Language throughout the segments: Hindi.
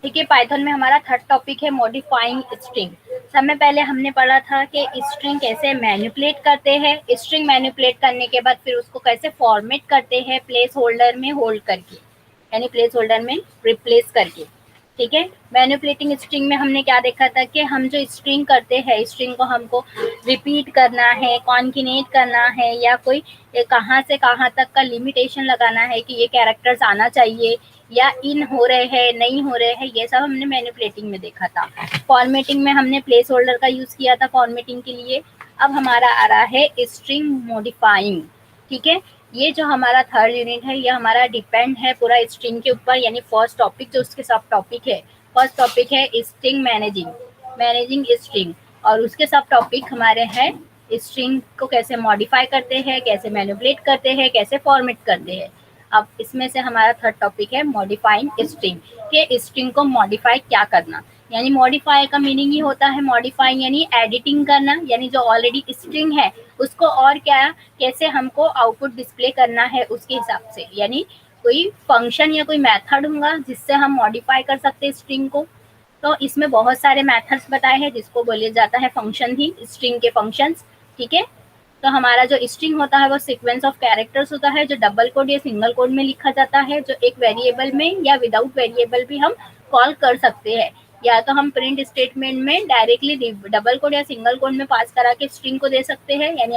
ठीक है, पाइथन में हमारा थर्ड टॉपिक है मॉडिफाइंग स्ट्रिंग। समय पहले हमने पढ़ा था कि स्ट्रिंग कैसे मैनिपुलेट करते हैं, स्ट्रिंग मैनिपुलेट करने के बाद फिर उसको कैसे फॉर्मेट करते हैं प्लेस होल्डर में होल्ड करके, यानी प्लेस होल्डर में रिप्लेस करके। ठीक है, मैनिपुलेटिंग स्ट्रिंग में हमने क्या देखा था कि हम जो स्ट्रिंग करते हैं, स्ट्रिंग को हमको रिपीट करना है, कॉन्किनेट करना है, या कोई कहाँ से कहाँ तक का लिमिटेशन लगाना है कि ये कैरेक्टर्स आना चाहिए या इन हो रहे हैं नहीं हो रहे हैं, ये सब हमने मैनिपुलेटिंग में देखा था। फॉर्मेटिंग में हमने प्लेस होल्डर का यूज किया था फॉर्मेटिंग के लिए। अब हमारा आ रहा है स्ट्रिंग मॉडिफाइंग। ठीक है, ये जो हमारा थर्ड यूनिट है ये हमारा डिपेंड है पूरा स्ट्रिंग के ऊपर, यानी फर्स्ट टॉपिक जो उसके सब टॉपिक है। फर्स्ट टॉपिक है स्ट्रिंग मैनेजिंग, मैनेजिंग स्ट्रिंग, और उसके सब टॉपिक हमारे हैं स्ट्रिंग को कैसे मॉडिफाई करते हैं, कैसे मैनिपुलेट करते हैं, कैसे फॉर्मेट करते हैं। अब इसमें से हमारा थर्ड टॉपिक है मॉडिफाइंग स्ट्रिंग, के स्ट्रिंग को मॉडिफाई क्या करना। यानी मॉडिफाई का मीनिंग ही होता है मॉडिफाई यानी एडिटिंग करना, यानी जो ऑलरेडी स्ट्रिंग है उसको और क्या कैसे हमको आउटपुट डिस्प्ले करना है उसके हिसाब से, यानी कोई फंक्शन या कोई मेथड होगा जिससे हम मॉडिफाई कर सकते हैं स्ट्रिंग को। तो इसमें बहुत सारे मेथड्स बताए हैं जिसको बोले जाता है फंक्शन ही, स्ट्रिंग के फंक्शंस। ठीक है, तो हमारा जो स्ट्रिंग होता है वो सीक्वेंस ऑफ कैरेक्टर्स होता है जो डबल कोड या सिंगल कोड में लिखा जाता है, जो एक वेरिएबल में या विदाउट वेरिएबल भी हम कॉल कर सकते हैं। या तो हम प्रिंट स्टेटमेंट में डायरेक्टली डबल कोड या सिंगल कोड में पास करा के स्ट्रिंग को दे सकते हैं, यानी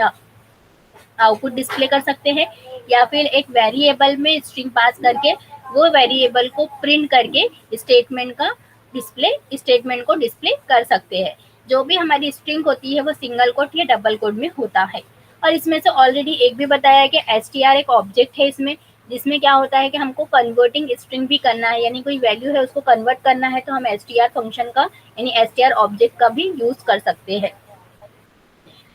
आउटपुट डिस्प्ले कर सकते हैं, या फिर एक वेरिएबल में स्ट्रिंग पास करके वो वेरिएबल को प्रिंट करके स्टेटमेंट को डिस्प्ले कर सकते हैं। जो भी हमारी स्ट्रिंग होती है वो सिंगल कोड या डबल कोड में होता है। और इसमें से ऑलरेडी एक भी बताया है कि str एक ऑब्जेक्ट है इसमें, जिसमें क्या होता है कि हमको कन्वर्टिंग स्ट्रिंग भी करना है, यानी कोई वैल्यू है उसको कन्वर्ट करना है तो हम str फंक्शन का यानी str ऑब्जेक्ट का भी यूज कर सकते हैं।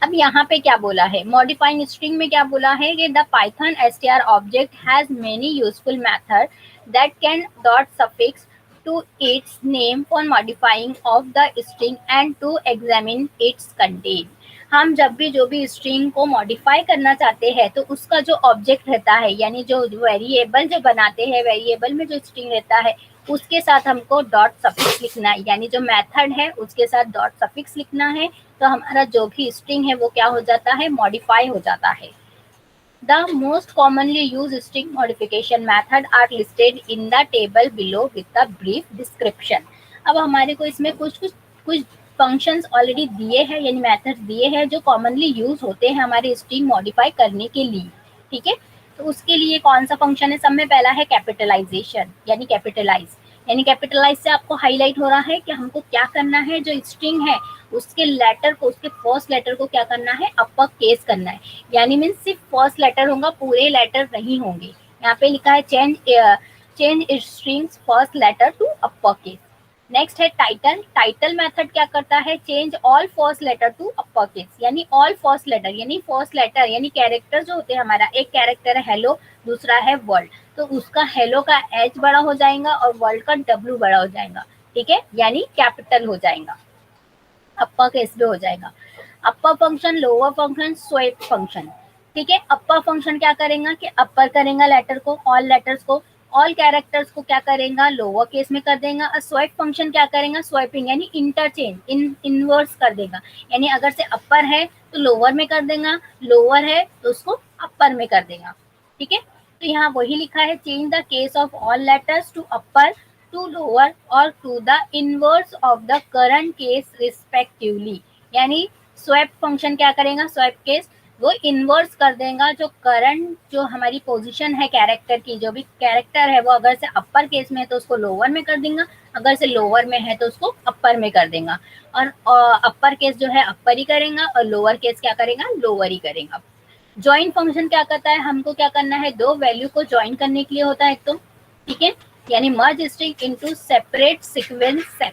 अब यहाँ पे क्या बोला है मॉडिफाइंग स्ट्रिंग में, क्या बोला है कि the Python str object has many useful method that can dot suffix to its name for modifying of the string and to examine its content। हम जब भी जो भी स्ट्रिंग को मॉडिफाई करना चाहते हैं तो उसका जो ऑब्जेक्ट रहता है, यानी जो वेरिएबल जो बनाते हैं, वेरिएबल में जो स्ट्रिंग रहता है उसके साथ हमको डॉट सफिक्स लिखना है, यानी जो मेथड है उसके साथ डॉट सफिक्स लिखना है। तो हमारा जो भी स्ट्रिंग है वो क्या हो जाता है, मॉडिफाई हो जाता है। The most commonly used string modification method are listed in the table below with a brief description। अब हमारे को इसमें कुछ फंक्शंस ऑलरेडी दिए हैं, यानी मेथड्स दिए हैं जो कॉमनली यूज होते हैं हमारे स्ट्रिंग मॉडिफाई करने के लिए। ठीक है, तो उसके लिए कौन सा फंक्शन है, सब में पहला है कैपिटलाइजेशन, यानी कैपिटलाइज। यानी कैपिटलाइज से आपको हाईलाइट हो रहा है कि हमको क्या करना है, जो स्ट्रिंग है उसके लेटर को, उसके फर्स्ट लेटर को क्या करना है, अपर केस करना है। यानी मीन सिर्फ फर्स्ट लेटर होगा, पूरे लेटर नहीं होंगे। यहाँ पे लिखा है change strings first letter to upper case. Next है टाइटल। टाइटल मेथड क्या करता है, change all first letter to upper case, यानी ऑल फर्स्ट लेटर, यानी फर्स्ट लेटर यानी कैरेक्टर जो होते हैं, हमारा एक कैरेक्टर है हेलो, दूसरा है वर्ल्ड, तो उसका हेलो का एच बड़ा हो जाएगा और वर्ल्ड का डब्ल्यू बड़ा हो जाएगा। ठीक है, यानी कैपिटल हो जाएगा, अप्पर केस में हो जाएगा। Upper function, lower function, swap function. ठीक है, अप्पर फंक्शन क्या करेगा कि अपर करेगा लेटर को, ऑल लेटर्स को, ऑल कैरेक्टर्स को क्या करेगा, लोअर केस में कर देगा। और स्वेप फंक्शन क्या करेगा, स्वाइपिंग यानी इंटरचेंज, इनवर्स कर देगा, यानी अगर से अपर है तो लोअर में कर देगा, लोअर है तो उसको अपर में कर देगा। ठीक है, तो यहाँ वही लिखा है, change the case of all letters to upper, to lower और to the inverse of the current case respectively. यानी स्वैप फंक्शन क्या करेगा, स्वैप केस वो इनवर्स कर देगा, जो करंट जो हमारी पोजीशन है कैरेक्टर की, जो भी कैरेक्टर है वो अगर से अपर केस में है तो उसको लोअर में कर देगा, अगर से लोअर में है तो उसको अपर में कर देगा। और अपर केस जो है अपर ही करेगा और लोअर केस क्या करेगा, लोअर ही करेगा। ज्वाइन फंक्शन क्या करता है, हमको क्या करना है, दो वैल्यू को ज्वाइन करने के लिए होता है तो। ठीक है, यानी merge string into separate sequence set,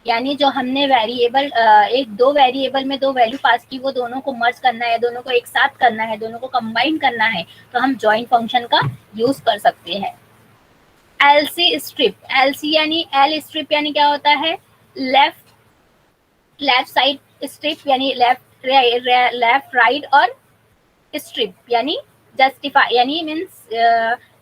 यानी जो हमने वेरिएबल एक दो वेरिएबल में दो वैल्यू पास की वो दोनों को मर्ज करना है, दोनों को एक साथ करना है, दोनों को कंबाइन करना है, तो हम ज्वाइन फंक्शन का यूज कर सकते हैं। एलसी स्ट्रिप, एलसी यानी एल स्ट्रिप यानी क्या होता है, लेफ्ट साइड स्ट्रिप, यानी लेफ्ट राइट, और स्ट्रिप यानी जस्टिफाई, यानी मीन्स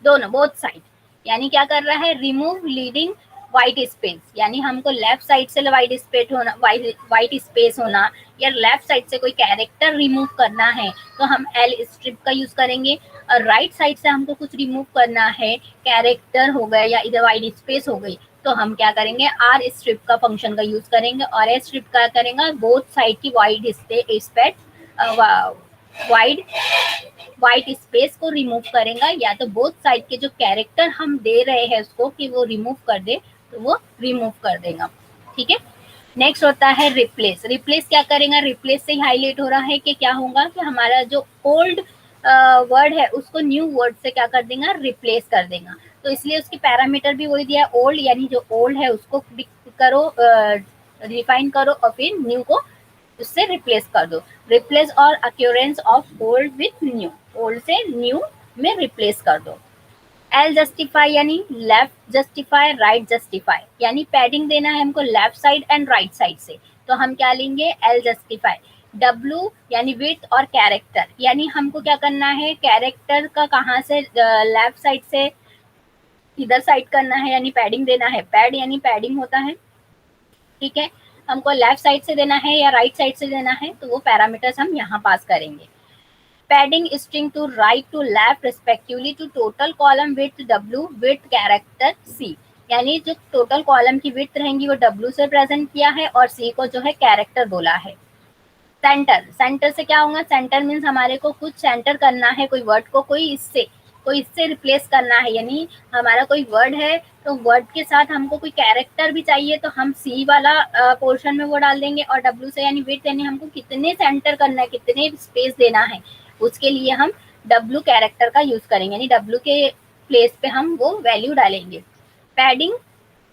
दोनों बोथ साइड, यानी क्या कर रहा है, रिमूव लीडिंग वाइट स्पेस, यानी हमको लेफ्ट साइड से वाइट स्पेस होना, वाइट स्पेस होना, या लेफ्ट साइड से कोई कैरेक्टर रिमूव करना है तो हम एल स्ट्रिप का यूज करेंगे, और राइट साइड से हमको कुछ रिमूव करना है, कैरेक्टर हो गए या इधर वाइट स्पेस हो गई, तो हम क्या करेंगे आर स्ट्रिप का फंक्शन का यूज करेंगे। और एस स्ट्रिप क्या करेंगे, बोथ साइड की वाइट स्पेस वाइट स्पेस को रिमूव करेगा, या तो बोथ साइड के जो कैरेक्टर हम दे रहे हैं उसको कि वो रिमूव कर दे तो वो रिमूव कर देगा। ठीक है, नेक्स्ट होता है रिप्लेस। रिप्लेस क्या करेगा, रिप्लेस से हाईलाइट हो रहा है कि क्या होगा कि हमारा जो ओल्ड वर्ड है उसको न्यू वर्ड से क्या कर देगा, रिप्लेस कर देगा। तो इसलिए उसकी पैरामीटर भी वही दिया है, ओल्ड, यानी जो ओल्ड है उसको करो, डिफाइन करो, और फिर न्यू को उससे रिप्लेस कर दो। रिप्लेस और occurrence of old with new, old से न्यू में रिप्लेस कर दो। एल जस्टिफाई यानी लेफ्ट जस्टिफाई, राइट जस्टिफाई, यानी पैडिंग देना है हमको left side and right side से, तो हम क्या लेंगे एल जस्टिफाई। डब्ल्यू यानी विथ और कैरेक्टर, यानी हमको क्या करना है, कैरेक्टर का कहाँ से लेफ्ट साइड से इधर साइड करना है, यानी पैडिंग देना है, पैड यानी पैडिंग होता है। ठीक है, हमको लेफ्ट साइड से देना है या राइट साइड से देना है, तो वो पैरामीटर्स हम यहाँ पास करेंगे। Padding string to right to left respectively to total column with W with character c, यानी जो टोटल कॉलम की विथ रहेंगी वो डब्ल्यू से प्रेजेंट किया है और सी को जो है कैरेक्टर बोला है। सेंटर, सेंटर से क्या होगा, सेंटर मीन्स हमारे को कुछ सेंटर करना है कोई वर्ड को, कोई इससे रिप्लेस करना है, यानी हमारा कोई वर्ड है तो वर्ड के साथ हमको कोई कैरेक्टर भी चाहिए तो हम सी वाला पोर्शन में वो डाल देंगे, और डब्ल्यू से यानी विथ यानी हमको कितने सेंटर करना है, कितने स्पेस देना है, उसके लिए हम डब्ल्यू कैरेक्टर का यूज करेंगे, यानी डब्ल्यू के प्लेस पे हम वो वैल्यू डालेंगे। Padding,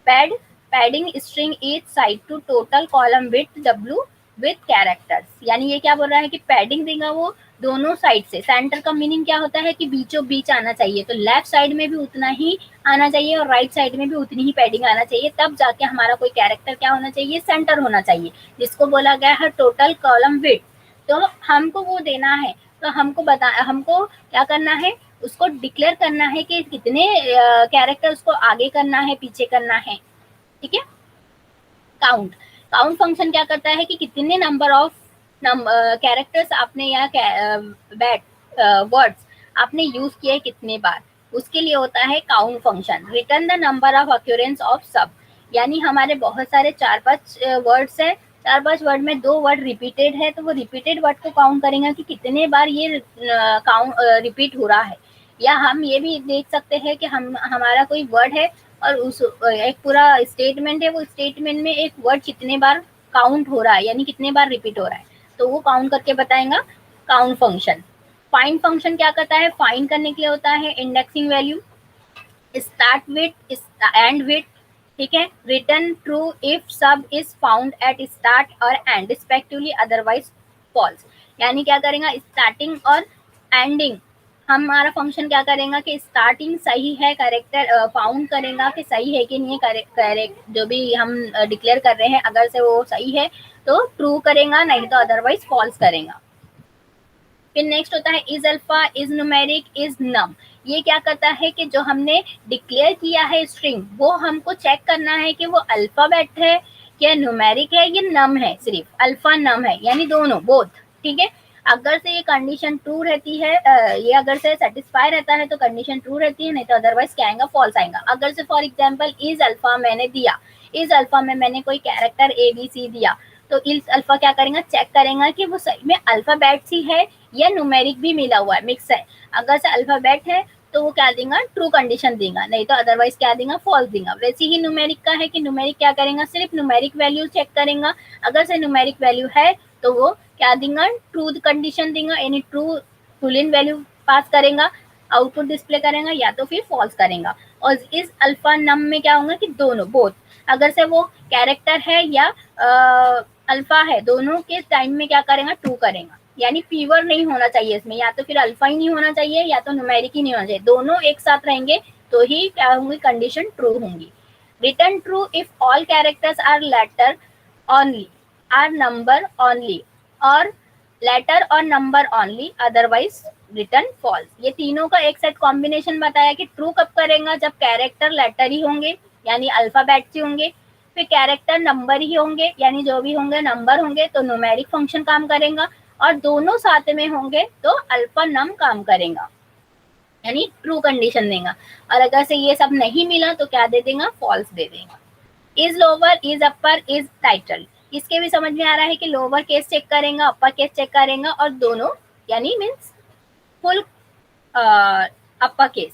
padding string each side to total column with W with characters, यानी ये क्या बोल रहा है कि पैडिंग देगा वो दोनों साइड से। सेंटर का मीनिंग क्या होता है कि बीचों बीच आना चाहिए, तो लेफ्ट साइड में भी उतना ही आना चाहिए और राइट साइड में भी उतनी ही पैडिंग आना चाहिए, तब जाके हमारा कोई कैरेक्टर क्या होना चाहिए, सेंटर होना चाहिए, जिसको बोला गया है टोटल कॉलम विथ। तो हमको वो देना है, तो हमको क्या करना है, उसको डिक्लेयर करना है कि कितने कैरेक्टर उसको आगे करना है, पीछे करना है। ठीक है, काउंट, काउंट फंक्शन क्या करता है कि कितने नंबर ऑफ कैरेक्टर्स आपने या वर्ड्स आपने यूज किए कितने बार, उसके लिए होता है count function. Return the number of occurrence of सब, यानी हमारे बहुत सारे 4-5 वर्ड्स है, 4-5 वर्ड में 2 वर्ड रिपीटेड है, तो वो रिपीटेड वर्ड को काउंट करेंगे कि कितने बार ये काउंट रिपीट हो रहा है। या हम ये भी देख सकते हैं कि हमारा कोई वर्ड है और उस एक पूरा स्टेटमेंट है, वो स्टेटमेंट में एक वर्ड कितने बार काउंट हो रहा है, यानी कितने बार रिपीट हो रहा है, तो वो काउंट करके बताएगा काउंट फंक्शन। फाइंड फंक्शन क्या करता है, फाइंड करने के लिए होता है indexing value, start with and with. ठीक है, रिटर्न ट्रू इफ सब इज फाउंड एट स्टार्ट और एंड रिस्पेक्टिवली, अदरवाइज फॉल्स, यानी क्या करेगा स्टार्टिंग और एंडिंग, हमारा फंक्शन क्या करेगा कि स्टार्टिंग सही है, कैरेक्टर फाउंड करेगा कि सही है कि नहीं है, करेक्ट जो भी हम डिक्लेयर कर रहे हैं अगर से वो सही है तो ट्रू करेगा, नहीं तो अदरवाइज फॉल्स करेगा। फिर नेक्स्ट होता है is alpha, is numeric, is num. ये क्या करता है कि जो हमने डिक्लेयर किया है स्ट्रिंग, वो हमको चेक करना है कि वो अल्फाबेट है या न्यूमेरिक है या नम है, सिर्फ अल्फा नम है, यानी दोनों बोथ। ठीक है, अगर से ये कंडीशन ट्रू रहती है, ये अगर से सेटिस्फाई रहता है तो कंडीशन ट्रू रहती है, नहीं तो अदरवाइज क्या आएगा, फॉल्स आएगा। अगर से फॉर एग्जांपल इज अल्फा मैंने दिया, इज अल्फा में मैंने कोई कैरेक्टर ABC दिया, तो इज अल्फा क्या करेगा, चेक करेगा कि वो सही में अल्फाबेट ही है या न्यूमेरिक भी मिला हुआ है, मिक्स है। अगर से अल्फाबेट है तो वो क्या देगा, ट्रू कंडीशन देगा, नहीं तो अदरवाइज क्या देगा, फॉल्स देगा। वैसे ही न्यूमेरिक का है कि न्यूमेरिक क्या करेगा, सिर्फ न्यूमेरिक वैल्यू चेक करेगा, अगर से न्यूमेरिक वैल्यू है तो वो क्या देगा, ट्रू कंडीशन देगा, यानी ट्रू बुलियन वैल्यू पास करेगा, आउटपुट डिस्प्ले करेगा, या तो फिर फॉल्स करेगा। और इस अल्फा नम में क्या होगा कि दोनों बोथ, अगर से वो कैरेक्टर है या अल्फा है, दोनों के टाइम में क्या करेगा, ट्रू करेगा, यानी फीवर नहीं होना चाहिए इसमें, या तो फिर अल्फा ही नहीं होना चाहिए या तो न्यूमेरिक ही नहीं होना चाहिए, दोनों एक साथ रहेंगे तो ही क्या होंगी, कंडीशन ट्रू होंगी। Return true if all characters are letter only, are number only, और लेटर और number only, otherwise return false. ये तीनों का एक सेट कॉम्बिनेशन बताया कि ट्रू कब करेगा, जब कैरेक्टर लेटर ही होंगे, यानी अल्फाबेट्स ही होंगे, फिर कैरेक्टर नंबर ही होंगे, यानी जो भी होंगे नंबर होंगे तो न्यूमेरिक फंक्शन काम करेगा, और दोनों साथ में होंगे तो अल्फा नम काम करेगा, यानी ट्रू कंडीशन देगा। और अगर से ये सब नहीं मिला तो क्या दे देगा, फॉल्स दे देगा। Is lower, is upper, is title, इसके भी समझ में आ रहा है कि लोअर केस चेक करेगा, अपर केस चेक करेगा, और दोनों यानी मीन्स फुल अपर केस,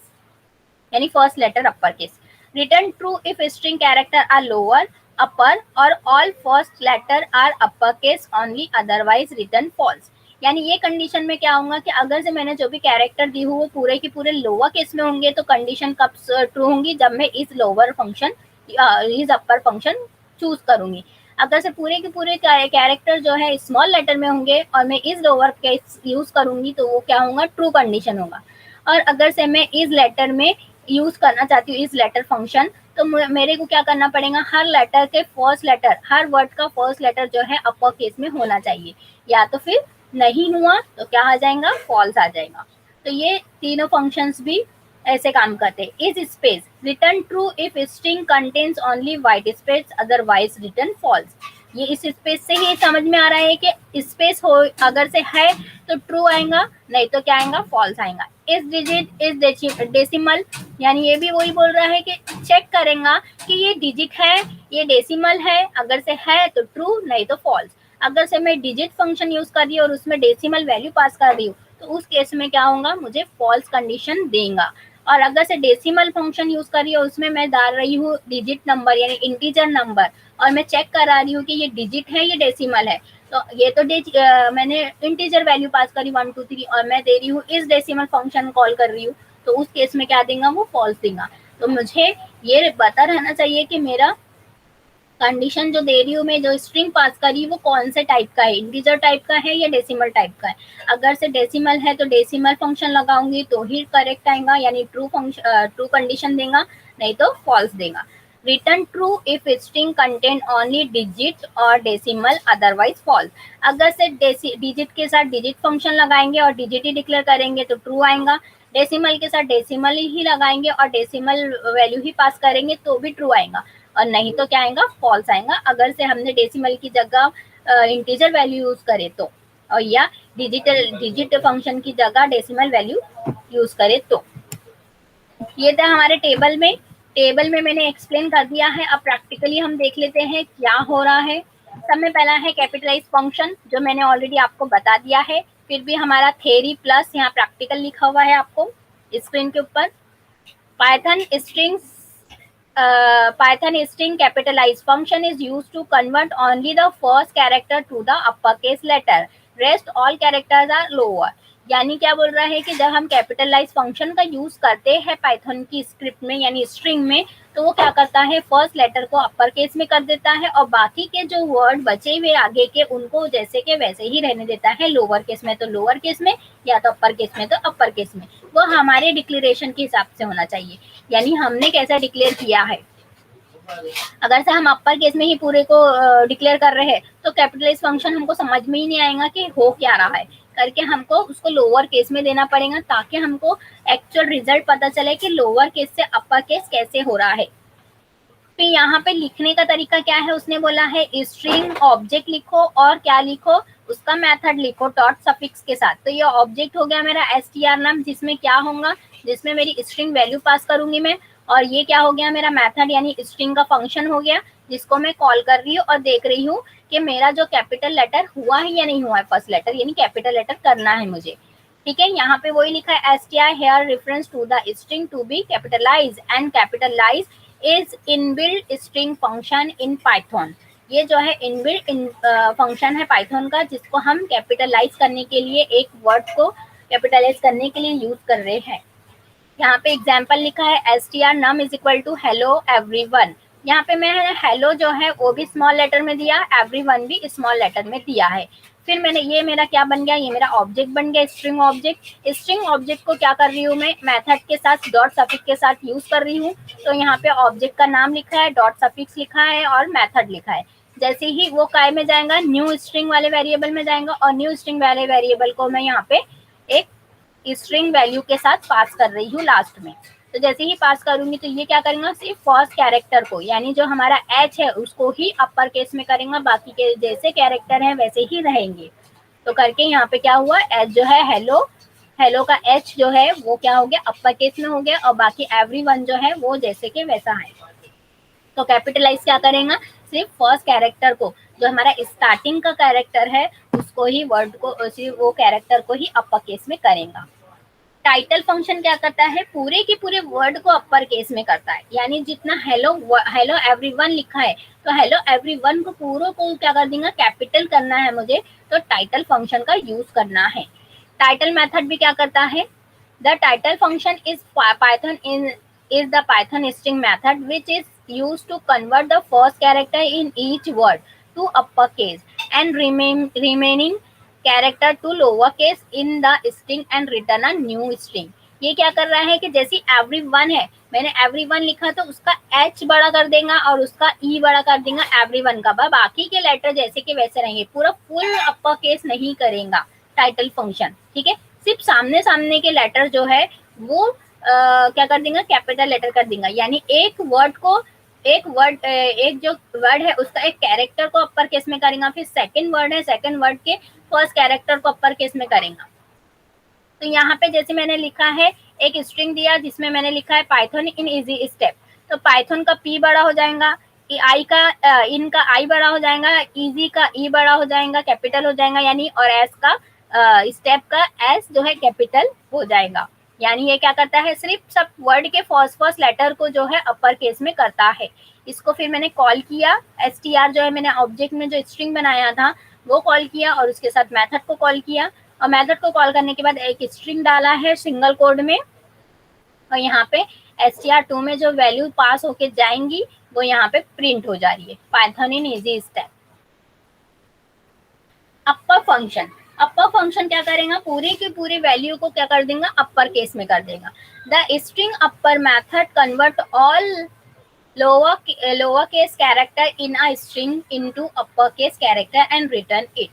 यानी first letter upper case. Return true if string character are lower, upper और all first letter are upper case only, otherwise return false. यानी ये कंडीशन में क्या होगा कि अगर से मैंने जो भी कैरेक्टर दी हो वो पूरे के पूरे लोअर केस में होंगे तो कंडीशन कब ट्रू होंगी, जब मैं इस लोअर फंक्शन इस अपर फंक्शन चूज करूंगी। अगर से पूरे के पूरे कैरेक्टर जो है स्मॉल लेटर में होंगे और मैं इस लोअर केस यूज करूंगी तो वो क्या होगा, ट्रू कंडीशन होगा। और अगर से मैं इस लेटर में यूज करना चाहती हूँ इस लेटर फंक्शन, तो मेरे को क्या करना पड़ेगा, हर लेटर के फर्स्ट लेटर, हर वर्ड का फर्स्ट लेटर जो है अपर केस में होना चाहिए, या तो फिर नहीं हुआ तो क्या आ जाएगा, फॉल्स आ जाएगा। तो ये तीनों फंक्शंस भी ऐसे काम करते हैं। Is space return true if string contains only white space, otherwise return false. ये इस स्पेस से ही समझ में आ रहा है कि स्पेस हो अगर से है तो ट्रू आएगा, नहीं तो क्या आएगा, फॉल्स आएगा। इस डिजिट इज डेसिमल, यानी ये भी वही बोल रहा है कि चेक करेगा कि ये डिजिट है, ये डेसिमल है, अगर से है तो ट्रू, नहीं तो फॉल्स। अगर से मैं डिजिट फंक्शन यूज कर रही हूँ और उसमें डेसिमल वैल्यू पास कर रही हूँ तो उस केस में क्या होगा, मुझे फॉल्स कंडीशन देगा। और अगर से डेसिमल फंक्शन यूज कर रही हूँ उसमें मैं डाल रही हूँ डिजिट नंबर यानी इंटीजर नंबर, और मैं चेक करा रही हूँ कि ये डिजिट है, ये डेसिमल है, तो ये तो मैंने इंटीजर वैल्यू पास करी 1 2 3 और मैं दे रही हूँ इस डेसिमल फंक्शन कॉल कर रही हूँ, तो उस केस में क्या देगा, वो फॉल्स देगा। तो मुझे ये पता रहना चाहिए कि मेरा कंडीशन जो दे रही हूँ मैं, जो स्ट्रिंग पास कर रही हूँ वो कौन से टाइप का है, इंटीजर टाइप का है या डेसिमल टाइप का है। अगर से डेसिमल है तो डेसिमल फंक्शन लगाऊंगी तो ही करेक्ट आएगा, यानी ट्रू फंक्शन ट्रू कंडीशन देगा, नहीं तो फॉल्स देगा। Return true if string contain only digit और डेसिमल, अदरवाइज फॉल्स। अगर से डिजिट के साथ डिजिट फंक्शन लगाएंगे और डिजिट ही डिक्लेयर करेंगे तो ट्रू आएगा, डेसिमल के साथ डेसिमल ही लगाएंगे और डेसिमल वैल्यू ही पास करेंगे तो भी ट्रू आएगा, और नहीं तो क्या आएगा, फॉल्स आएगा। अगर से हमने डेसिमल की जगह इंटीजर वैल्यू यूज करे तो, और या डिजिट फंक्शन की जगह डेसिमल वैल्यू यूज करे तो। ये था हमारे टेबल में मैंने एक्सप्लेन कर दिया है। अब प्रैक्टिकली हम देख लेते हैं क्या हो रहा है। सब में पहला है कैपिटलाइज फंक्शन, जो मैंने ऑलरेडी आपको बता दिया है, फिर भी हमारा थ्योरी प्लस यहाँ प्रैक्टिकल लिखा हुआ है आपको स्क्रीन के ऊपर। Python string capitalized function is used to convert only the first character to the uppercase letter. Rest all characters are lower. यानी क्या बोल रहा है कि जब हम कैपिटलाइज फंक्शन का यूज करते हैं पाइथन की स्क्रिप्ट में यानी स्ट्रिंग में, तो वो क्या करता है, फर्स्ट लेटर को अपर केस में कर देता है और बाकी के जो वर्ड बचे हुए आगे के उनको जैसे के वैसे ही रहने देता है, लोअर केस में तो लोअर केस में, या तो अपर केस में तो अपर केस में। वो हमारे डिक्लेरेशन के हिसाब से होना चाहिए, यानी हमने कैसा डिक्लेयर किया है। अगर से हम अपर केस में ही पूरे को डिक्लेयर कर रहे हैं तो कैपिटलाइज फंक्शन हमको समझ में ही नहीं आएगा कि हो क्या रहा है, करके हमको उसको लोअर केस में देना पड़ेगा ताकि हमको एक्चुअल रिजल्ट पता चले कि लोअर केस से अपर केस कैसे हो रहा है। फिर यहाँ पे लिखने का तरीका क्या है, उसने बोला है स्ट्रिंग ऑब्जेक्ट लिखो और क्या लिखो, उसका मेथड लिखो डॉट सफिक्स के साथ। तो ये ऑब्जेक्ट हो गया मेरा str नाम, जिसमें क्या होगा, जिसमें मेरी स्ट्रिंग वैल्यू पास करूंगी मैं, और ये क्या हो गया मेरा मेथड यानी स्ट्रिंग का फंक्शन हो गया जिसको मैं कॉल कर रही हूँ और देख रही हूँ कि मेरा जो कैपिटल लेटर हुआ है या नहीं हुआ है, फर्स्ट लेटर यानी कैपिटल लेटर करना है मुझे। ठीक है, यहाँ पे वही लिखा है str here reference to the string to be capitalized and capitalize is inbuilt string function in Python। ये जो है इनबिल्ट फंक्शन है पाइथन का जिसको हम कैपिटलाइज करने के लिए, एक वर्ड को कैपिटलाइज करने के लिए यूज कर रहे हैं। यहाँ पे एग्जाम्पल लिखा है str num is equal to hello everyone। यहाँ पे मैं हेलो जो है वो भी स्मॉल लेटर में दिया, एवरीवन भी स्मॉल लेटर में दिया है। फिर मैंने ये मेरा क्या बन गया, ये मेरा ऑब्जेक्ट बन गया स्ट्रिंग ऑब्जेक्ट। स्ट्रिंग ऑब्जेक्ट को क्या कर रही हूँ मैं, मेथड के साथ डॉट सफिक्स के साथ यूज कर रही हूँ। तो यहाँ पे ऑब्जेक्ट का नाम लिखा है, डॉट सफिक्स लिखा है और मेथड लिखा है। जैसे ही वो काय में जाएगा, न्यू स्ट्रिंग वाले वेरिएबल में जाएगा और न्यू स्ट्रिंग वाले वेरिएबल को मैं यहाँ पे एक स्ट्रिंग वैल्यू के साथ पास कर रही हूँ लास्ट में। तो जैसे ही पास करूंगी तो ये क्या करेंगे, सिर्फ फर्स्ट कैरेक्टर को, यानी जो हमारा एच है उसको ही अपर केस में करेंगे, बाकी के जैसे कैरेक्टर हैं वैसे ही रहेंगे। तो करके यहाँ पे क्या हुआ, एच जो है हेलो, हेलो का एच जो है वो क्या हो गया, अपर केस में हो गया, और बाकी एवरीवन जो है वो जैसे के वैसा है। तो कैपिटलाइज क्या करेंगे, सिर्फ फर्स्ट कैरेक्टर को, जो हमारा स्टार्टिंग का कैरेक्टर है उसको ही, वर्ड को, वो कैरेक्टर को ही अपर केस में करेंगे। टाइटल फंक्शन क्या करता है, पूरे के पूरे वर्ड को अपर केस में करता है, यानी जितना हेलो हेलो एवरीवन लिखा है तो हेलो एवरीवन को पूरों को क्या कर देंगे, कैपिटल करना है मुझे, तो टाइटल फंक्शन का यूज करना है। टाइटल मेथड भी क्या करता है, the title function is Python is the Python string method which is used to convert the first character in each word to uppercase and remaining character to lowercase in the string and return a new string। ये क्या कर रहा है कि जैसे everyone है, मैंने everyone लिखा तो उसका h बड़ा कर देगा और उसका e बड़ा कर देगा everyone का, बाकी के लेटर जैसे के वैसे रहेंगे, पूरा फुल अपर केस नहीं करेगा टाइटल फंक्शन, ठीक है। सिर्फ सामने सामने के लेटर जो है वो क्या कर देंगे, कैपिटल लेटर कर देंगे, यानी एक वर्ड को, एक जो वर्ड है उसका एक कैरेक्टर को अपर केस में करेंगे, फिर सेकंड वर्ड है, सेकंड वर्ड के फर्स्ट कैरेक्टर को अपर केस में करेंगे। तो यहाँ पे जैसे मैंने लिखा है, एक स्ट्रिंग दिया जिसमें मैंने लिखा है पाइथन इन इजी स्टेप, तो पाइथन का पी बड़ा हो जाएगा, आई का इनका आई बड़ा हो जाएगा, इजी का ई बड़ा हो जाएगा, कैपिटल हो जाएगा, यानी और एस का स्टेप का एस जो है कैपिटल हो जाएगा। यानी ये क्या करता है, सिर्फ सब वर्ड के फर्स्ट लेटर को जो है अपर केस में करता है। इसको फिर मैंने कॉल किया, str जो है मैंने ऑब्जेक्ट में जो स्ट्रिंग बनाया था वो कॉल किया, और उसके साथ मेथड को कॉल किया, और मेथड को कॉल करने के बाद एक स्ट्रिंग डाला है सिंगल कोड में, और यहाँ पे str2 में जो वैल्यू पास होके जाएंगी वो यहाँ पे प्रिंट हो जा रही है, Python in easy step. Upper function, upper function क्या करेगा, पूरे के पूरे वैल्यू को क्या कर देगा, अपर केस में कर देगा। The string upper method convert all lower case character in a string into upper case character and return it.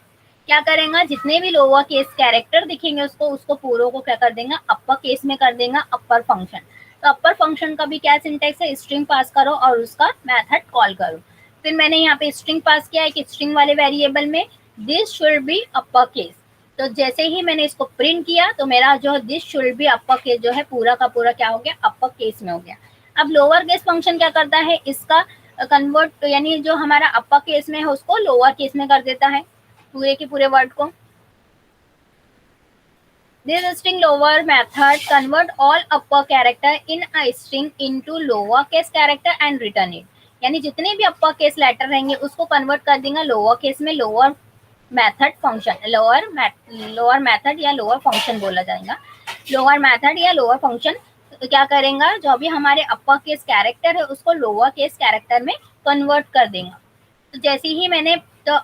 क्या करेगा, जितने भी लोअर केस कैरेक्टर दिखेंगे उसको पूरों को क्या कर देगा, अपर केस में कर देगा, अपर फंक्शन। तो अपर फंक्शन का भी क्या सिंटेक्स है, स्ट्रिंग पास करो और उसका मेथड कॉल करो। फिर मैंने यहाँ पे स्ट्रिंग पास किया एक स्ट्रिंग वाले वेरिएबल में, this should be upper case, तो जैसे ही मैंने इसको प्रिंट किया तो मेरा जो this should be upper case जो है पूरा का पूरा क्या हो गया, अपर केस में हो गया। अब लोअर केस फंक्शन क्या करता है, इसका कन्वर्ट, यानी जो हमारा अपर केस में है उसको लोअर केस में कर देता है पूरे के पूरे वर्ड को। This string lower method convert all upper character in a string into lower case character and return it। यानी जितने भी अपर केस लेटर रहेंगे उसको कन्वर्ट कर देंगे लोअर केस में, lower method function, lower method या लोअर फंक्शन बोला जाएगा, लोअर मेथड या लोअर फंक्शन क्या करेगा, जो भी हमारे अपर केस कैरेक्टर है उसको लोअर केस कैरेक्टर में कन्वर्ट कर देगा। तो जैसे ही मैंने, तो